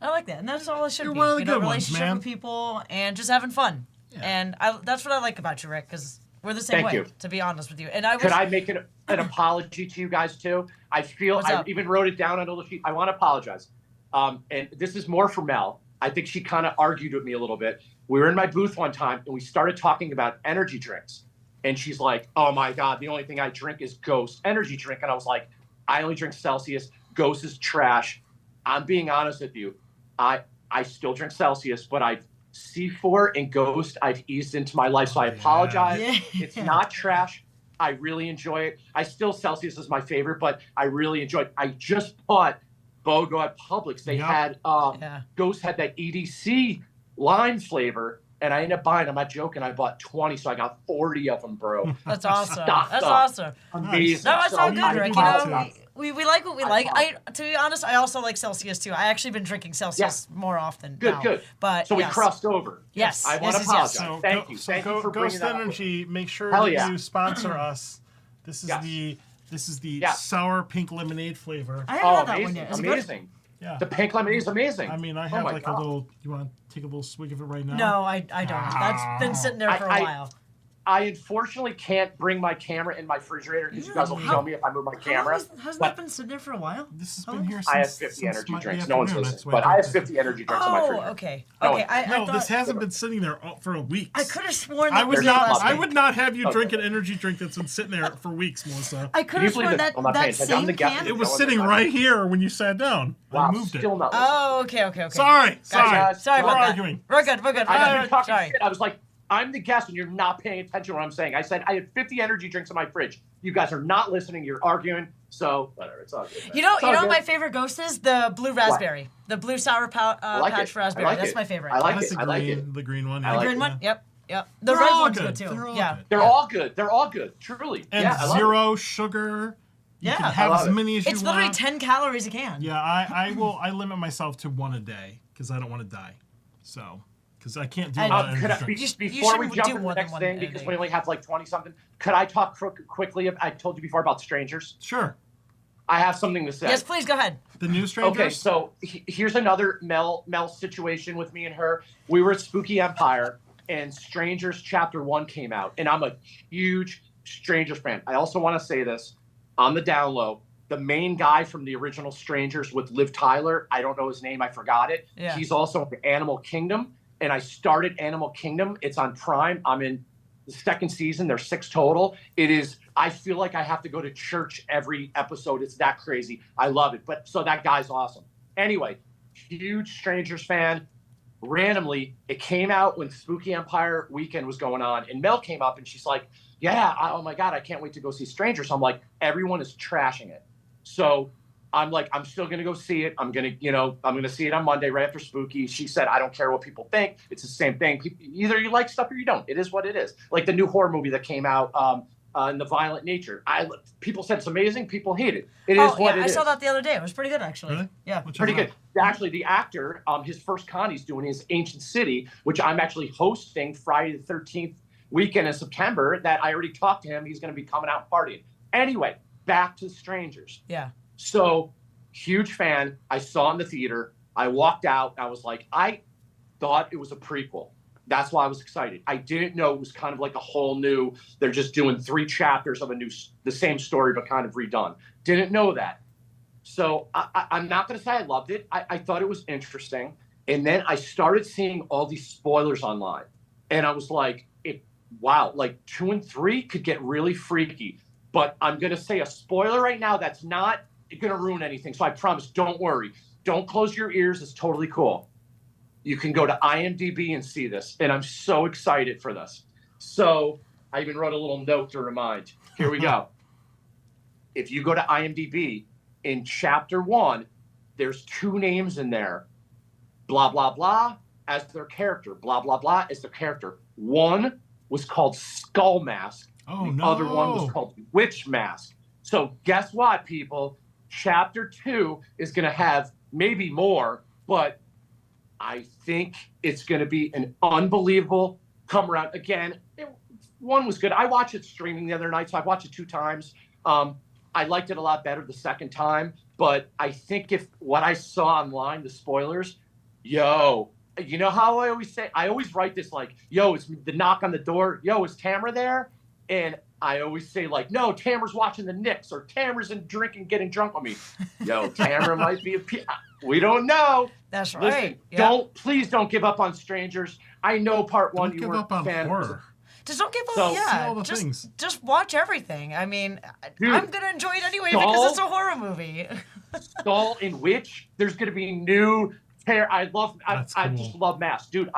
I like that. And that's all it should You're be. one of the good ones, relationship man. with people and just having fun. Yeah. And that's what I like about you, Rick, because we're the same Thank way, you. to be honest with you. And I could I make an apology to you guys too? I feel What's I up? even wrote it down on a little sheet. I want to apologize. And this is more for Mel. I think she kind of argued with me a little bit. We were in my booth one time and we started talking about energy drinks. And she's like, oh my God, the only thing I drink is Ghost energy drink. And I was like, I only drink Celsius. Ghost is trash. I'm being honest with you. I still drink Celsius, but C4 and Ghost I've eased into my life. So I apologize. Yeah. It's not trash. I really enjoy it. Celsius is my favorite, but I really enjoy it. I just bought BOGO at Publix. They had Ghost had that EDC lime flavor, and I ended up buying. I'm not joking. I bought 20, so I got 40 of them, bro. That's awesome. That's awesome. Amazing. No, it's all good, Rick. You know, we like what we like. To be honest, I also like Celsius too. I actually been drinking Celsius more often. Good. But so we crossed over. Yes. I want to apologize. So Thank you. Thank you for Ghost bringing Energy. Make sure you sponsor us. This is the sour pink lemonade flavor. I haven't had that one yet. Is it amazing. Yeah. The pink lemonade is amazing. I mean, I have a little. You want to take a little swig of it right now? No, I don't. That's been sitting there for a while. I unfortunately can't bring my camera in my refrigerator because you guys will kill me if I move my camera. Hasn't that been sitting there for a while? This has been here since. I have 50 energy drinks. No one's listening, but I have 50 energy drinks in my refrigerator. Okay. No, this hasn't been sitting there for a week. I could have sworn that I would not have you drink an energy drink that's been sitting there for weeks, Melissa. I could have sworn that same can. It was sitting right here when you sat down. I moved it. Oh, okay. Sorry about we're that. arguing. We're good. I was like, I'm the guest and you're not paying attention to what I'm saying. I said I had 50 energy drinks in my fridge. You guys are not listening. You're arguing. So whatever. It's all good. Man. You know what my favorite Ghost is? The blue raspberry. What? The blue sour patch raspberry. That's my favorite. I like it. The green one. The green one? Yep. The red one's good too. They're all good. They're all good. Truly. And zero sugar. You can have as many as you want. It's literally 10 calories a can. Yeah, I limit myself to one a day because I don't want to die. So... Because I can't do that. Before we jump into the next thing, because we only have like 20-something, could I talk quickly? I told you before about Strangers. Sure. I have something to say. Yes, please, go ahead. The new Strangers? Okay, so here's another Mel situation with me and her. We were at Spooky Empire, and Strangers Chapter 1 came out, and I'm a huge Strangers fan. I also want to say this on the down low. The main guy from the original Strangers with Liv Tyler, I don't know his name, I forgot it. Yeah. He's also in the Animal Kingdom. And I started Animal Kingdom. It's on Prime. I'm in the second season. There's 6 total. It is, I feel like I have to go to church every episode. It's that crazy. I love it. But so that guy's awesome. Anyway, huge Strangers fan. Randomly, it came out when Spooky Empire weekend was going on. And Mel came up and she's like, oh my God, I can't wait to go see Strangers. I'm like, everyone is trashing it. So I'm like, I'm still going to go see it. I'm going to see it on Monday right after Spooky. She said, I don't care what people think. It's the same thing. Either you like stuff or you don't. It is what it is. Like the new horror movie that came out in The Violent Nature. People said it's amazing. People hate it. It is what it is. I saw that the other day. It was pretty good, actually. Really? Yeah. Pretty good. Actually, the actor, his first con he's doing is Ancient City, which I'm actually hosting Friday the 13th weekend in September that I already talked to him. He's going to be coming out and partying. Anyway, back to Strangers. Yeah. So, huge fan. I saw it in the theater. I walked out. I was like, I thought it was a prequel. That's why I was excited. I didn't know it was kind of like a whole new, they're just doing 3 chapters of the same story, but kind of redone. Didn't know that. So I'm not going to say I loved it. I thought it was interesting. And then I started seeing all these spoilers online. And I was like, wow, like 2 and 3 could get really freaky. But I'm going to say a spoiler right now that's not going to ruin anything. So I promise, don't worry. Don't close your ears. It's totally cool. You can go to IMDb and see this. And I'm so excited for this. So I even wrote a little note to remind. Here we go. If you go to IMDb, in Chapter 1, there's 2 names in there. Blah, blah, blah as their character. Blah, blah, blah as their character. One was called Skull Mask. The other one was called Witch Mask. So guess what, people? Chapter 2 is going to have maybe more, but I think it's going to be an unbelievable come around. Again, 1 was good. I watched it streaming the other night, so I watched it 2 times. I liked it a lot better the second time, but I think if what I saw online, the spoilers, you know how I always say, I always write this like, it's the knock on the door. Is Tamara there? And I always say like, no, Tamara's watching the Knicks or Tamara's getting drunk with me. Tamara might be we don't know. That's right. Listen, please don't give up on Strangers. I know part 1 you weren't a fan. Horror. Just don't give up. Just watch everything. I mean, dude, I'm gonna enjoy it anyway because it's a horror movie. Skull and Witch. There's gonna be new. I just love masks, dude.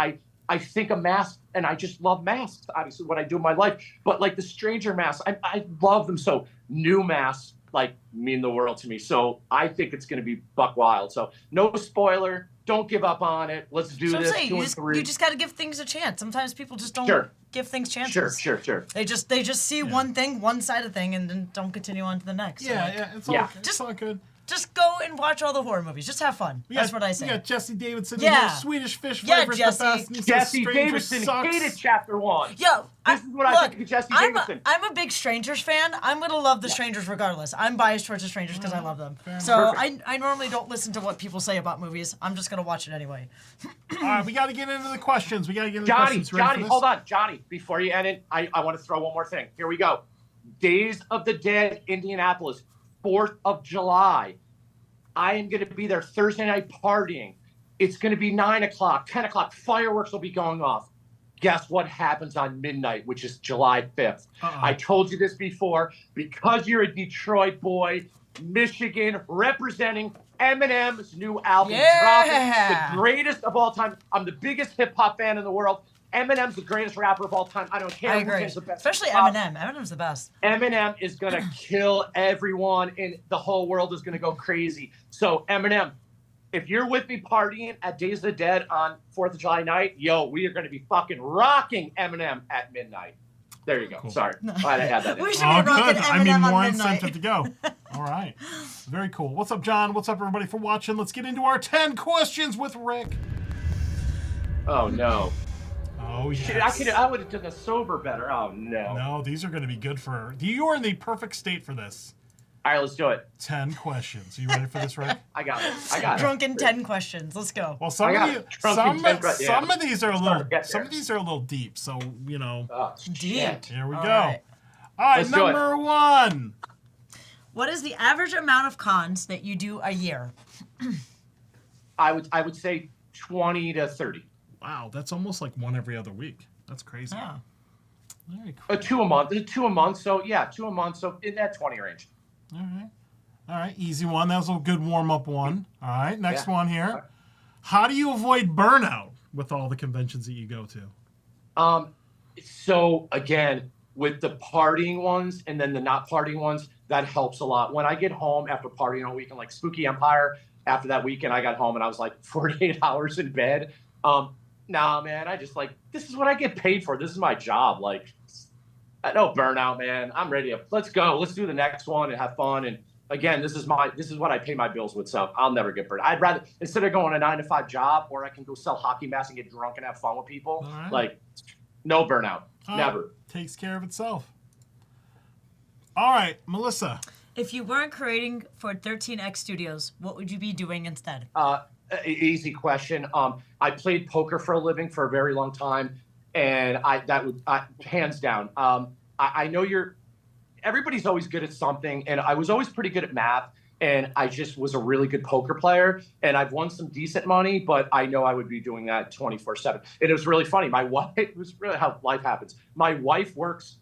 I think of masks and I just love masks. Obviously, what I do in my life, but like the Stranger masks, I love them. So new masks, like mean the world to me. So I think it's going to be buck wild. So no spoiler. Don't give up on it. Let's do So I'm this. saying, 2 you and just 3. you just got to give things a chance. Sometimes people just don't Sure. give things chances. Sure. They just see one thing, one side of thing, and then don't continue on to the next. So It's all it's all good. Just go and watch all the horror movies. Just have fun. That's what I say. We got Jesse Davidson Yeah. in here, Swedish Fish Yeah, Flavors Jesse. the best. And he says Jesse Stranger Davidson sucks. hated Chapter 1. Yo, This is what I think of Jesse Davidson. I'm a big Strangers fan. I'm gonna love the Strangers regardless. I'm biased towards the Strangers because I love them. So I normally don't listen to what people say about movies. I'm just gonna watch it anyway. All right, we got to get into the questions. Questions. Ready Johnny, for this? hold on. Johnny, before you end it, I want to throw one more thing. Here we go. Days of the Dead, Indianapolis, 4th of July. I am going to be there Thursday night partying. It's going to be 9 o'clock, 10 o'clock. Fireworks will be going off. Guess what happens on midnight, which is July 5th? I told you this before. Because you're a Detroit boy, Michigan, representing Eminem's new album dropping, the greatest of all time. I'm the biggest hip-hop fan in the world. Eminem's the greatest rapper of all time. I don't care I who agree. gets the best. Especially Eminem. Eminem's the best. Eminem is going to kill everyone, and the whole world is going to go crazy. So, Eminem, if you're with me partying at Days of the Dead on 4th of July night, we are going to be fucking rocking Eminem at midnight. There you go. Cool. Sorry. I had that. We should be rocking Eminem I mean, more on midnight. incentive to go. All right. Very cool. What's up, John? What's up, everybody, for watching? Let's get into our 10 questions with Rick. Oh, no. Oh, yes. Shit, I would have done the sober better. Oh, no. No, these are going to be good for... You are in the perfect state for this. All right, let's do it. 10 questions. Are you ready for this, Rick? I got it. Drunken 10 questions. Let's go. Well, some of these are a little deep, so, you know. Oh, deep. Here we go. Right. All right, Let's do number 1. What is the average amount of cons that you do a year? I would say 20 to 30. Wow, that's almost like one every other week. That's crazy. Yeah. Very cool. 2 a month. 2 a month. So, 2 a month. So, in that 20 range. All right, easy one. That was a good warm-up one. All right, next one here. How do you avoid burnout with all the conventions that you go to? So, again, with the partying ones and then the not partying ones, that helps a lot. When I get home after partying all weekend, like Spooky Empire, after that weekend, I got home and I was like 48 hours in bed. Nah, man, I just this is what I get paid for. This is my job. Like, no burnout, man. I'm ready. Let's go. Let's do the next one and have fun. And again, this is what I pay my bills with. So I'll never get burned. I'd rather, instead of going a 9-to-5 job, or I can go sell hockey masks and get drunk and have fun with people. Like, no burnout. Never. Takes care of itself. All right, Melissa. If you weren't creating for 13X Studios, what would you be doing instead? Easy question. I played poker for a living for a very long time, and hands down. I know everybody's always good at something, and I was always pretty good at math, and I just was a really good poker player, and I've won some decent money, but I know I would be doing that 24/7. And it was really funny. My wife, it was really how life happens. My wife works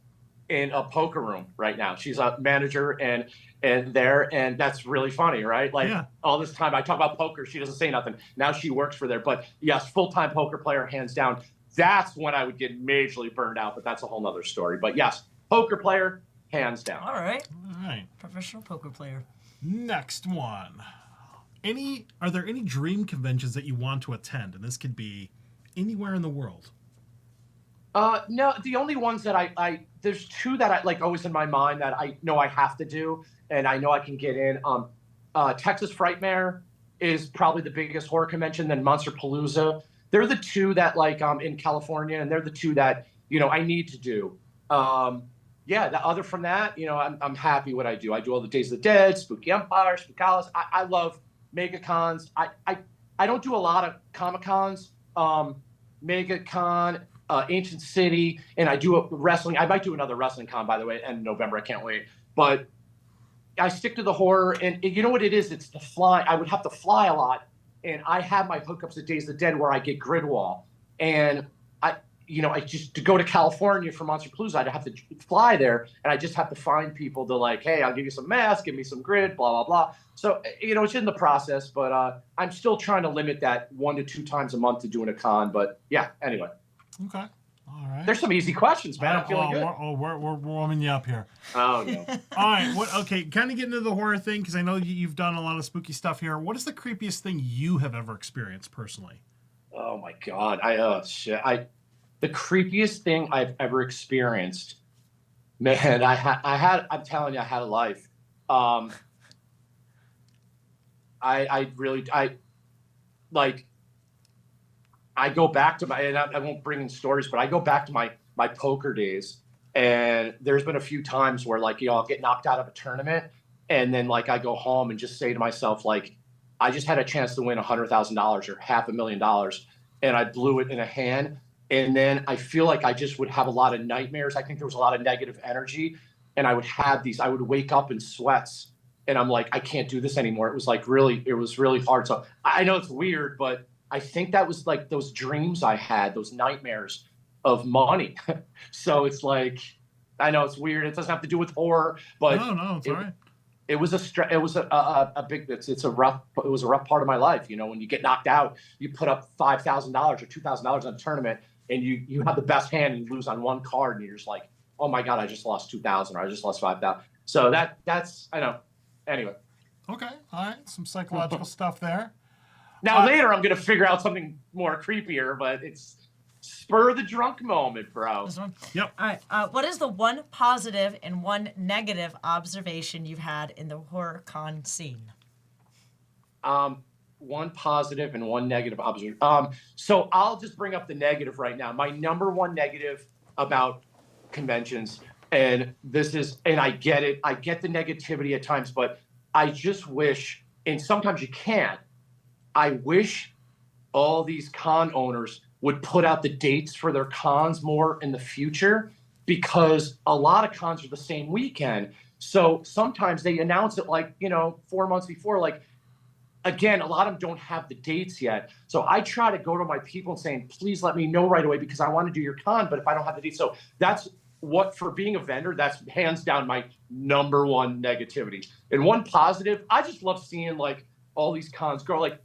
in a poker room right now. She's a manager and that's really funny, right? Like all this time I talk about poker, she doesn't say nothing. Now she works for there, but yes, full-time poker player, hands down. That's when I would get majorly burned out, but that's a whole nother story. But yes, poker player, hands down. All right. right. Professional poker player. Next one. Are there any dream conventions that you want to attend? And this could be anywhere in the world. No, the only ones that there's two that I like always in my mind that I know I have to do and I know I can get in. Texas Frightmare is probably the biggest horror convention, then Monsterpalooza. They're the two that in California, and they're the two that, I need to do. Other from that, I'm happy what I do. I do all the Days of the Dead, Spooky Empire, Spookalis. I love MegaCons. I don't do a lot of Comic-Cons. MegaCon, Ancient City, and I do a wrestling. I might do another wrestling con, by the way, in November. I can't wait. But I stick to the horror, and you know what it is? It's the fly. I would have to fly a lot, and I have my hookups at Days of the Dead where I get grid wall, and I just to go to California for Monsterpalooza, I'd have to fly there, and I just have to find people to hey, I'll give you some masks, give me some grid, blah blah blah. So it's in the process, but I'm still trying to limit that 1 to 2 times a month to doing a con. But yeah, anyway. Okay. All right. There's some easy questions, man. I'm feeling good. We're warming you up here. Oh, no. All right. Okay, kind of getting into the horror thing, because I know you've done a lot of spooky stuff here. What is the creepiest thing you have ever experienced personally? Oh, my God. The creepiest thing I've ever experienced, man, I'm telling you, I had a life. I go back to and I won't bring in stories, but I go back to my poker days, and there's been a few times where, like, I'll get knocked out of a tournament, and then, like, I go home and just say to myself, like, I just had a chance to win $100,000 or $500,000, and I blew it in a hand, and then I feel like I just would have a lot of nightmares. I think there was a lot of negative energy, and I would wake up in sweats, and I'm like, I can't do this anymore. It was really hard. So I know it's weird, but I think that was like those dreams I had, those nightmares of money. So it's like, I know it's weird. It doesn't have to do with horror, but No, it's all right. It was a rough part of my life. When you get knocked out, you put up $5,000 or $2,000 on a tournament, and you have the best hand and you lose on one card, and you're just like, oh my God, I just lost 2,000 or I just lost 5,000. So that's, I know. Anyway. Okay. All right. Some psychological stuff there. Now later I'm gonna figure out something more creepier, but it's spur the drunk moment, bro. This one? Yep. All right. What is the one positive and one negative observation you've had in the horror con scene? One positive and one negative observation. So I'll just bring up the negative right now. My number one negative about conventions, and I get it. I get the negativity at times, but I just wish, and sometimes you can't, I wish all these con owners would put out the dates for their cons more in the future, because a lot of cons are the same weekend. So sometimes they announce it 4 months before. Like, again, a lot of them don't have the dates yet. So I try to go to my people and saying, please let me know right away, because I want to do your con, but if I don't have the dates. So that's for being a vendor, that's hands down my number one negativity. And one positive, I just love seeing like all these cons grow. Like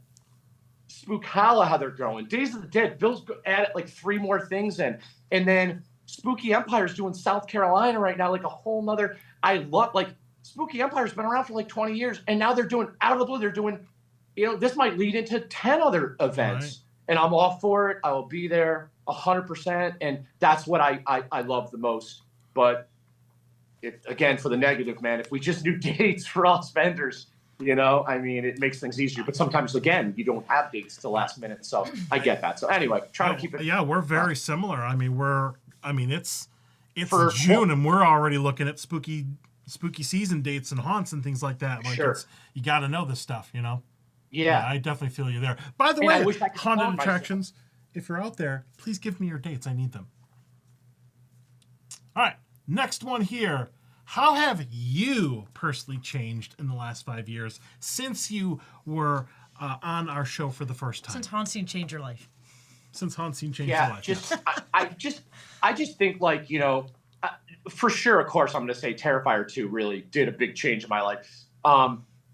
Spookhala, how they're growing. Days of the Dead, Bill's added like 3 more things in. And then Spooky Empire's doing South Carolina right now, like a whole nother. I love, like, Spooky Empire's been around for like 20 years, and now they're doing, out of the blue, they're doing, this might lead into 10 other events. Right. And I'm all for it. I will be there 100%. And that's what I love the most. But again, for the negative, man, if we just knew dates for us vendors, it makes things easier. But sometimes, again, you don't have dates till last minute. So I get that. So anyway, trying to keep it. Yeah, we're very similar. It's June, and we're already looking at spooky season dates and haunts and things like that. Like, sure. You got to know this stuff, Yeah, I definitely feel you there. By the way, haunted attractions, if you're out there, please give me your dates. I need them. All right, next one here. How have you personally changed in the last 5 years since you were on our show for the first time? Since HauntScene changed your life. Since HauntScene changed your life. I just think, like, for sure, of course, I'm going to say Terrifier 2 really did a big change in my life.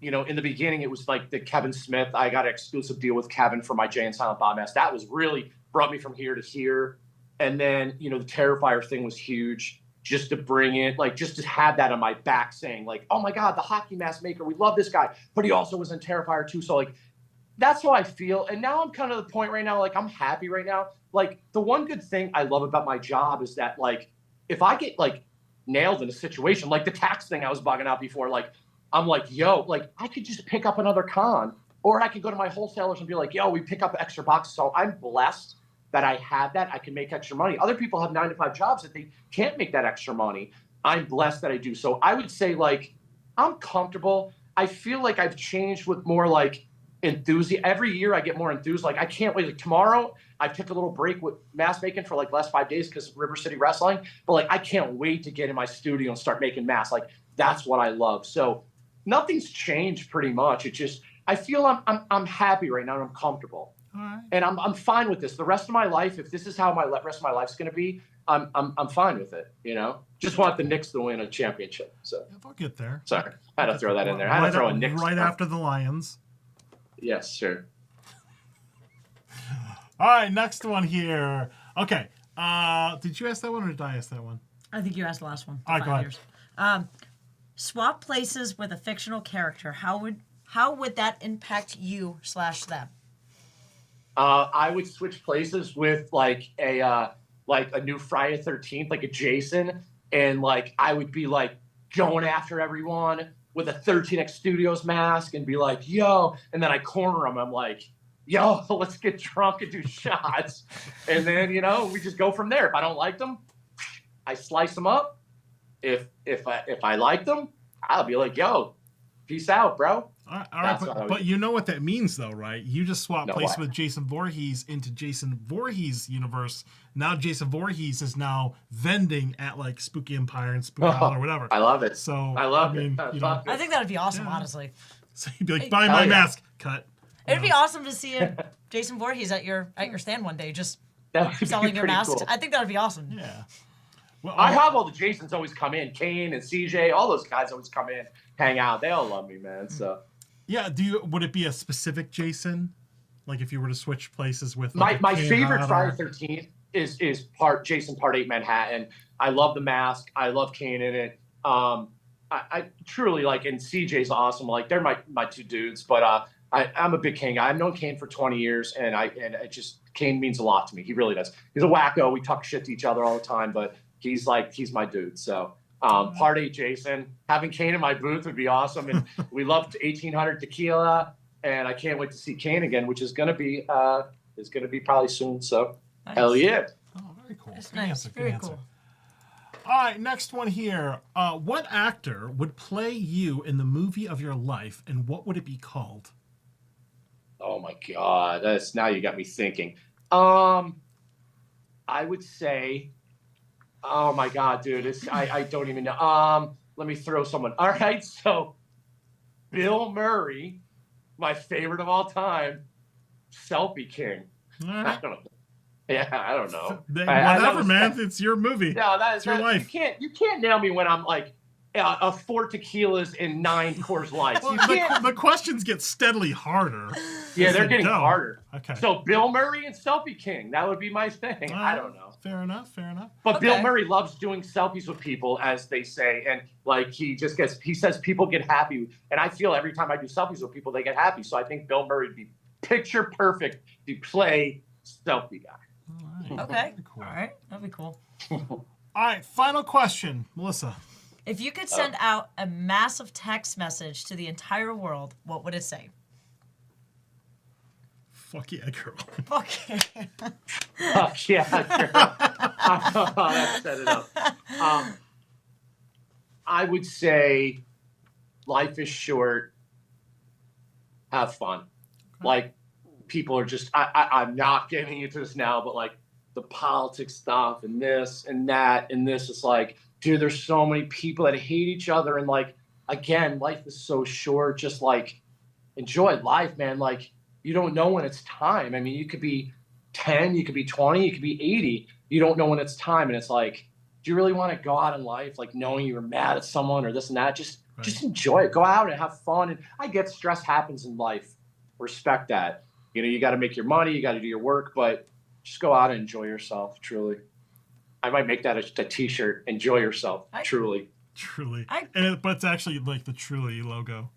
In the beginning, it was like the Kevin Smith. I got an exclusive deal with Kevin for my Jay and Silent Bob mask. That was really brought me from here to here. And then, the Terrifier thing was huge. Just to bring it, like, just to have that on my back saying, like, oh my God, the hockey mask maker, we love this guy, but he also was in Terrifier 2. So, like, that's how I feel. And now I'm kind of the point right now, like, I'm happy right now. Like, the one good thing I love about my job is that, like, if I get, like, nailed in a situation, like the tax thing I was bugging out before, like, I'm like, yo, like, I could just pick up another con, or I could go to my wholesalers and be like, yo, we pick up extra boxes. So I'm blessed that I have that. I can make extra money. Other people have 9-to-5 jobs that they can't make that extra money. I'm blessed that I do. So I would say, like, I'm comfortable. I feel like I've changed with more, like, enthusiasm. Every year I get more enthused. Like, I can't wait. Like, tomorrow I took a little break with mask making for like last 5 days because of River City Wrestling. But, like, I can't wait to get in my studio and start making masks. Like, that's what I love. So nothing's changed pretty much. It just, I feel I'm happy right now and I'm comfortable. All right. And I'm fine with this. The rest of my life, if this is how my rest of my life's going to be, I'm fine with it. Just want the Knicks to win a championship. So yeah, they'll get there. Sorry, I had to throw that in there. I had to throw a Knicks right after the Lions. Yes, sure. All right, next one here. Okay, Did you ask that one or did I ask that one? I think you asked the last one. All right, go ahead. Years. Swap places with a fictional character. How would that impact you/them? I would switch places with like a new Friday the 13th, like a Jason, and like I would be like going after everyone with a 13X Studios mask and be like, yo, and then I corner them. I'm like, yo, let's get drunk and do shots. And then, we just go from there. If I don't like them, I slice them up. If I like them, I'll be like, yo, peace out, bro. All right, but you know what that means, though, right? You just swapped place what? with Jason Voorhees into Jason Voorhees universe. Now Jason Voorhees is now vending at like Spooky Empire and Spooky Hall or whatever. I love it. So I love it. I think that would be awesome, honestly. So you'd be like, buy my mask, cut. It'd be awesome to see Jason Voorhees at your stand one day, just selling your masks. Cool. I think that would be awesome. Yeah. Well, I have all the Jasons always come in. Kane and CJ, all those guys always come in, hang out. They all love me, man. So. Yeah. Would it be a specific Jason? Like if you were to switch places with my favorite Friday the 13th is part Jason Part 8 Manhattan. I love the mask. I love Kane in it. I truly like, and CJ's awesome. Like they're my two dudes, but I'm a big Kane guy. I've known Kane for 20 years, and Kane means a lot to me. He really does. He's a wacko. We talk shit to each other all the time, but he's my dude. So Part 8 Jason, having Kane in my booth would be awesome. And we loved 1800 Tequila, and I can't wait to see Kane again, which is gonna be probably soon. So nice. Hell yeah. Oh, very cool. That's nice. Very cool. All right, next one here. What actor would play you in the movie of your life, and what would it be called? Oh my God, now you got me thinking. I would say, oh my God, dude, I don't even know. Let me throw someone. All right, so Bill Murray, my favorite of all time, Selfie King. All right. I don't know. Yeah, I don't know. Whatever, man. It's your movie. No, it's your life. You can't nail me when I'm like a 4 tequilas and 9 Coors Lights. Well, the questions get steadily harder. Yeah, they're getting harder. Okay. So Bill Murray and Selfie King, that would be my thing. I don't know. Fair enough. But okay. Bill Murray loves doing selfies with people, as they say, and like he says people get happy, and I feel every time I do selfies with people, they get happy. So I think Bill Murray would be picture perfect to play selfie guy. All right. Okay. Cool. All right. That'd be cool. All right. Final question, Melissa. If you could send out a massive text message to the entire world, what would it say? Fuck yeah, girl. Fuck yeah. Fuck yeah, girl. That set it up. I would say life is short. Have fun. Like, people are just, I'm not getting into this now, but like the politics stuff and this and that and this is like, dude, there's so many people that hate each other. And like, again, life is so short. Just like enjoy life, man. Like you don't know when it's time. I mean, you could be 10, you could be 20, you could be 80. You don't know when it's time. And it's like, do you really want to go out in life like knowing you're mad at someone or this and that? Just enjoy it. Go out and have fun. And I get stress happens in life. Respect that. You know, you got to make your money, you got to do your work, but just go out and enjoy yourself, truly. I might make that a t-shirt, enjoy yourself, truly. Truly. But it's actually like the Truly logo.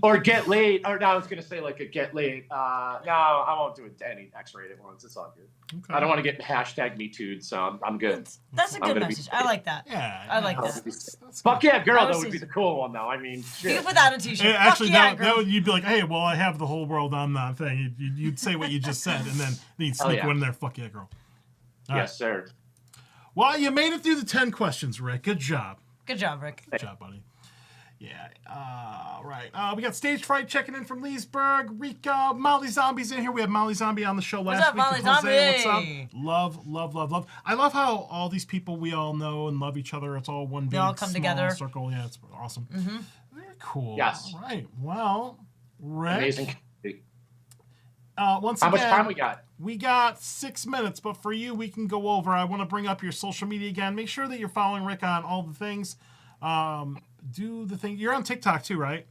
Or get laid. Or no, I was going to say like a get laid. No, I won't do any X-rated ones. It's all good. Okay. I don't want to get #MeToo'd, so I'm good. That's a good message. I like that. Yeah. I like that. Fuck yeah, girl, that would be the cool one, though. I mean, shit. You can put that on a t-shirt. Actually, yeah, that would, you'd be like, hey, well, I have the whole world on that thing. You'd say what you just said, and then you'd sneak one in there. Fuck yeah, girl. All yes, sir. Well, you made it through the 10 questions, Rick. Good job. Good job, Rick. Good job, buddy. Yeah. Right. We got Stage Fright checking in from Leesburg. Rika, Molly Zombie's in here. We had Molly Zombie on the show last week. What's up, Molly Zombie? What's up? Love. I love how all these people we all know and love each other. It's all one big all come small together. Circle. Yeah, it's awesome. Mm-hmm. Very cool. Yes. All right. Well, Rick. Amazing. Once how again, much time we got? We got 6 minutes, but for you, we can go over. I want to bring up your social media again. Make sure that you're following Rick on all the things. Do the thing. You're on TikTok too, right?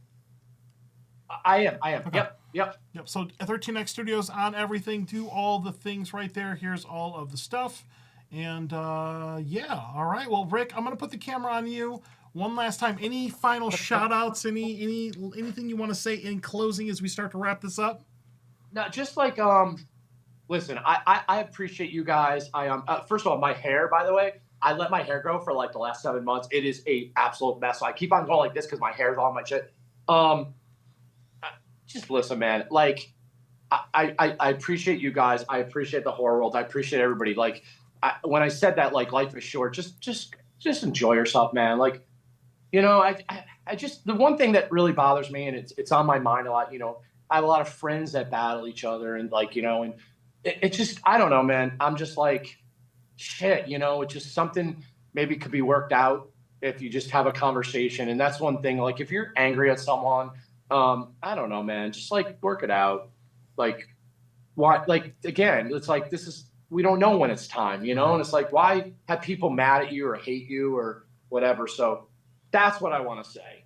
I am. Okay. Yep. Yep. Yep. So 13X Studios on everything. Do all the things right there. Here's all of the stuff. And yeah, all right. Well, Rick, I'm gonna put the camera on you one last time. Any final shout outs? Anything you want to say in closing as we start to wrap this up? No, just like listen, I appreciate you guys. I first of all, my hair, by the way, I let my hair grow for like the last 7 months. It is a absolute mess. So I keep on going like this because my hair is all my shit. Just listen, man. Like I appreciate you guys. I appreciate the horror world. I appreciate everybody. Like when I said that, like life is short. Just enjoy yourself, man. Like I just the one thing that really bothers me, and it's on my mind a lot. I have a lot of friends that battle each other, and like and it just I don't know, man. I'm just like shit. It's just something maybe could be worked out if you just have a conversation. And that's one thing. Like if you're angry at someone, I don't know, man. Just like work it out. Like why? Like again, it's like this is we don't know when it's time, and it's like why have people mad at you or hate you or whatever. So that's what I want to say.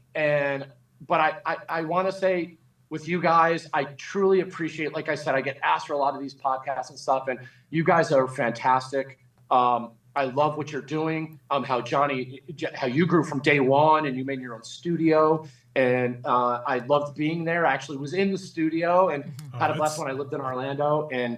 But I want to say with you guys, I truly appreciate. Like I said, I get asked for a lot of these podcasts and stuff, and you guys are fantastic. I love what you're doing. How you grew from day one and you made your own studio. And I loved being there. I actually was in the studio and had a blast when I lived in Orlando. And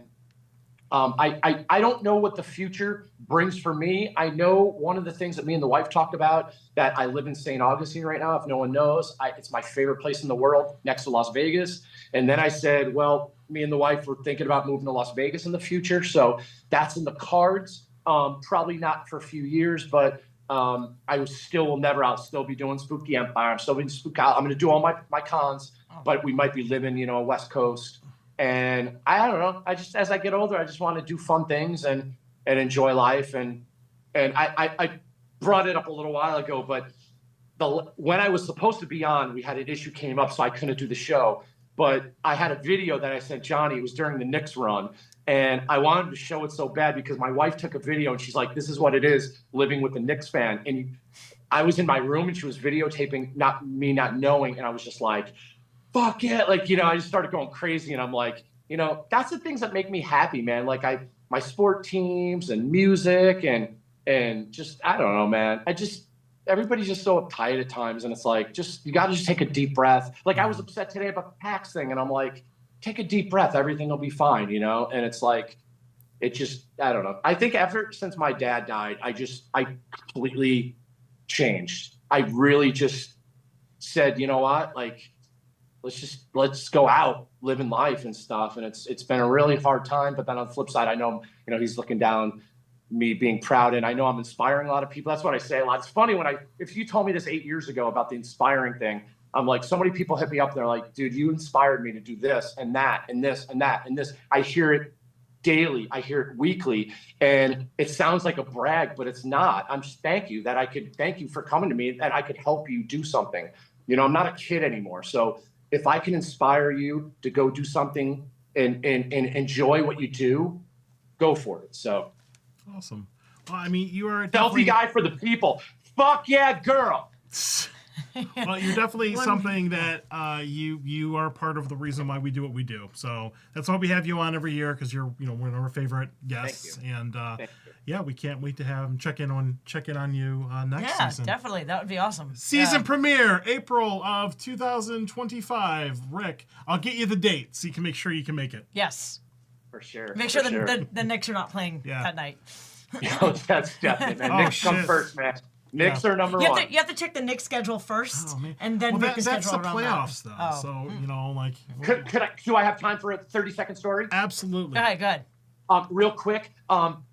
I don't know what the future brings for me. I know one of the things that me and the wife talked about that I live in St. Augustine right now. If no one knows, it's my favorite place in the world next to Las Vegas. And then I said, well, me and the wife were thinking about moving to Las Vegas in the future. So that's in the cards. Probably not for a few years, but I'll still be doing Spooky Empire. I'm still being Spook Out. I'm going to do all my cons, but we might be living, West Coast. And I don't know. As I get older, I just want to do fun things and enjoy life. And I brought it up a little while ago, but when I was supposed to be on, we had an issue came up, so I couldn't do the show. But I had a video that I sent Johnny. It was during the Knicks run. And I wanted to show it so bad because my wife took a video and she's like, this is what it is living with a Knicks fan. And I was in my room and she was videotaping, not knowing. And I was just like, fuck yeah. Like, I just started going crazy. And I'm like, that's the things that make me happy, man. Like my sport teams and music and just, I don't know, man. Everybody's just so uptight at times. And it's like, you got to just take a deep breath. Like I was upset today about the PAX thing. And I'm like, take a deep breath. Everything will be fine, And it's like, I don't know. I think since my dad died, I completely changed. I really just said, you know what? Like, let's go out, living life and stuff. And it's been a really hard time. But then on the flip side, I know, he's looking down me being proud. And I know I'm inspiring a lot of people. That's what I say a lot. It's funny if you told me this 8 years ago about the inspiring thing, I'm like, so many people hit me up. They're like, dude, you inspired me to do this and that and this and that and this. I hear it daily. I hear it weekly. And it sounds like a brag, but it's not. I'm just thank you for coming to me and I could help you do something. I'm not a kid anymore. So if I can inspire you to go do something and enjoy what you do, go for it. So awesome. Well, I mean, you are a healthy guy for the people. Fuck yeah, girl. Well, you're definitely something that you are part of the reason why we do what we do. So that's why we have you on every year because you're one of our favorite guests. And yeah, we can't wait to have him check in on you next season. Yeah, definitely. That would be awesome. Season premiere, April of 2025. Rick, I'll get you the date so you can make sure you can make it. Yes. For sure. Make sure the Knicks are not playing that night. That's definitely, man. Knicks come first, man. Knicks are number one. You have to check the Knicks schedule first, and then make the schedule around that. That's the playoffs, though. So, do I have time for a 30-second story? Absolutely. All right, good. Real quick.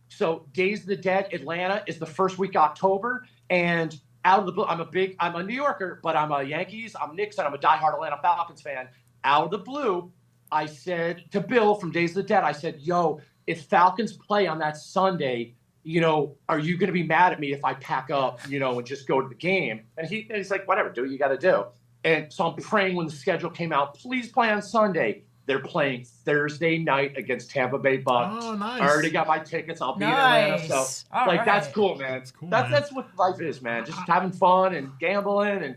So Days of the Dead, Atlanta is the first week of October, and out of the blue, I'm a New Yorker, but I'm a Yankees, I'm Knicks, and I'm a diehard Atlanta Falcons fan. Out of the blue, I said to Bill from Days of the Dead, I said, yo, if Falcons play on that Sunday, are you going to be mad at me if I pack up, and just go to the game? And he's like, whatever, do what you got to do. And so I'm praying when the schedule came out, please play on Sunday. They're playing Thursday night against Tampa Bay Bucks. Oh, nice. I already got my tickets. I'll be in Atlanta. So, that's cool, man. That's cool, that's what life is, man. Just having fun and gambling and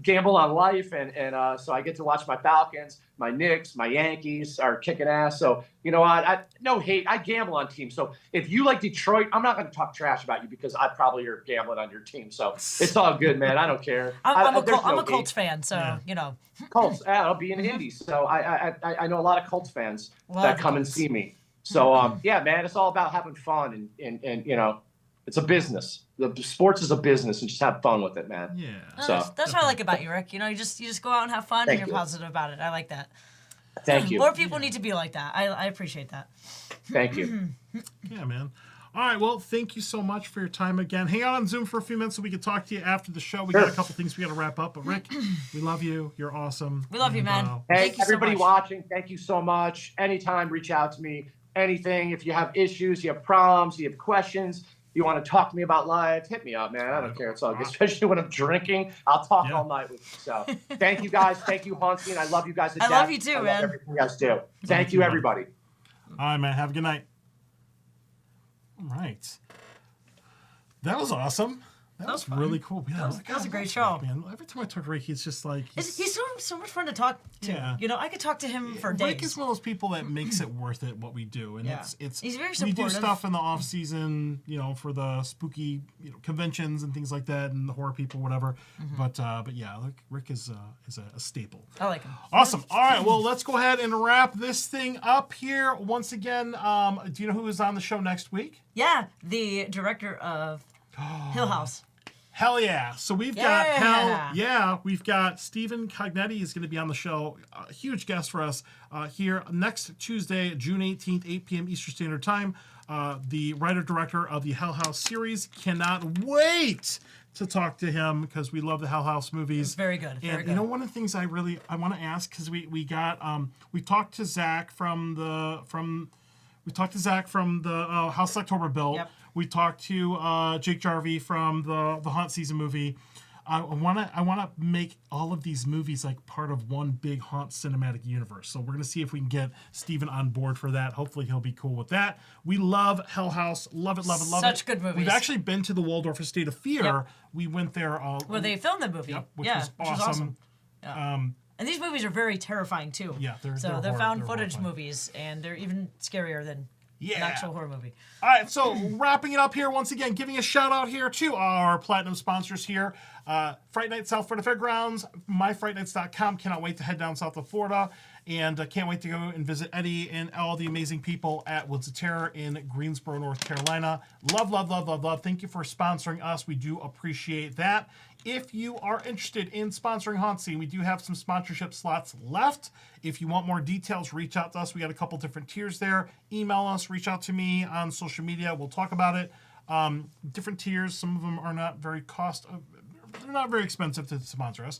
gamble on life, and so I get to watch my Falcons, my Knicks, my Yankees are kicking ass. So you know what? I no hate. I gamble on teams. So if you like Detroit, I'm not going to talk trash about you because I probably are gambling on your team. So it's all good, man. I don't care. I'm a Colts fan, so you know. Colts. I'll be in the Indies, so I know a lot of Colts fans that Love come and Colts. see me. So yeah, man, it's all about having fun and you know, it's a business. The sports is a business, and just have fun with it, man. Yeah. So That's what I like about you, Rick. You know, you just go out and have fun, and you're you. positive about it. I like that. Thank you. More people need to be like that. I appreciate that. Thank you. Yeah, man. All right, well, thank you so much for your time again. Hang out on Zoom for a few minutes so we can talk to you after the show. We got a couple things we got to wrap up, but Rick, we love you. You're awesome. We love you, man. Hey, Thank you so everybody much. watching, thank you so much. Anytime, reach out to me. Anything. If you have issues, you have problems, you have questions, you want to talk to me about life, hit me up, man. I don't care. It's all good. Especially when I'm drinking, I'll talk all night with you. So thank you guys. Thank you, HauntScene. I love you guys to death. I love you too, I love man. everything you guys do. Thank you, everybody. All right, man. Have a good night. All right. That was awesome. That was really cool. Yeah, That was a great show. Man, every time I talk to Rick, he's just like He's so much fun to talk to. Yeah. You know, I could talk to him for Rick days. is one of those people that makes it worth it what we do, and it's He's very we do supportive. stuff in the off season, you know, for the spooky conventions and things like that, and the horror people, whatever. But yeah, Rick is a staple. I like him. Awesome. All right, well, let's go ahead and wrap this thing up here. Once again, do you know who is on the show next week? Yeah, the director of Hill House. Hell yeah. So we've got we've got Stephen Cognetti is going to be on the show. A huge guest for us here next Tuesday, June 18th, 8 p.m. Eastern Standard Time. The writer-director of the Hell House series. Cannot wait to talk to him because we love the Hell House movies. It's very good. Very And good. you know, one of the things I want to ask, because we talked to Zach from the House October Bill. Yep. We talked to Jake Jarvie from the Haunt Season movie. I wanna make all of these movies like part of one big Haunt cinematic universe. So we're gonna see if we can get Steven on board for that. Hopefully he'll be cool with that. We love Hell House. Love it, love it, love it. Such good movies. We've actually been to the Waldorf Estate of Fear. Yep. We went there. Where they filmed the movie. Which was awesome. Yeah. And these movies are very terrifying too. Yeah, they're found horror- footage horrifying. movies, and they're even scarier than an actual horror movie. All right, so wrapping it up here, once again, giving a shout out here to our platinum sponsors here. Fright Night South Florida Fairgrounds, myfrightnights.com. Cannot wait to head down south of Florida, and can't wait to go and visit Eddie and all the amazing people at Woods of Terror in Greensboro, North Carolina. Love, love, love, love, love. Thank you for sponsoring us. We do appreciate that. If you are interested in sponsoring HauntScene, we do have some sponsorship slots left. If you want more details, reach out to us. We got a couple different tiers there. Email us, reach out to me on social media. We'll talk about it. Different tiers. Some of them are not very they're not very expensive to sponsor us.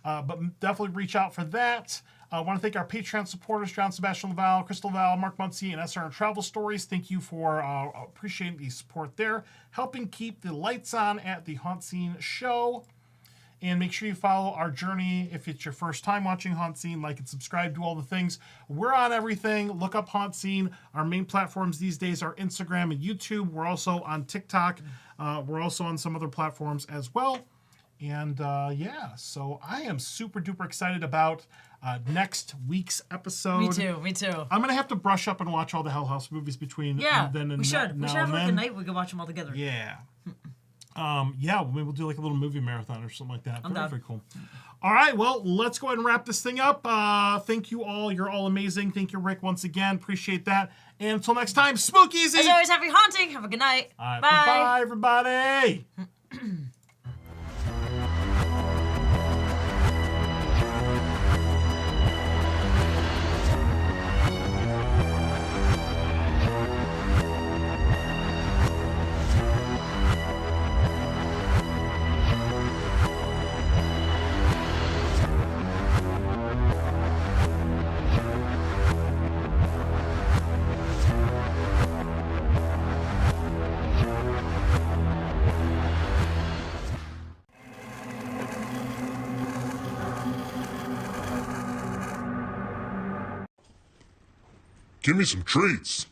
But definitely reach out for that. I want to thank our Patreon supporters, John Sebastian Laval, Crystal Val, Mark Muncie, and SR Travel Stories. Thank you for appreciating the support there, helping keep the lights on at the HauntScene show. And make sure you follow our journey if it's your first time watching HauntScene, like and subscribe to all the things. We're on everything. Look up HauntScene. Our main platforms these days are Instagram and YouTube. We're also on TikTok. We're also on some other platforms as well. And so I am super duper excited about next week's episode. Me too. I'm gonna have to brush up and watch all the Hell House movies between then and we should. We should have like a night we could watch them all together. Yeah. Maybe we'll do like a little movie marathon or something like that. Very cool. All right, well, let's go ahead and wrap this thing up. Thank you all. You're all amazing. Thank you, Rick, once again. Appreciate that. And until next time, spook easy. As always, happy haunting. Have a good night. All right, Bye. bye, everybody. Give me some treats.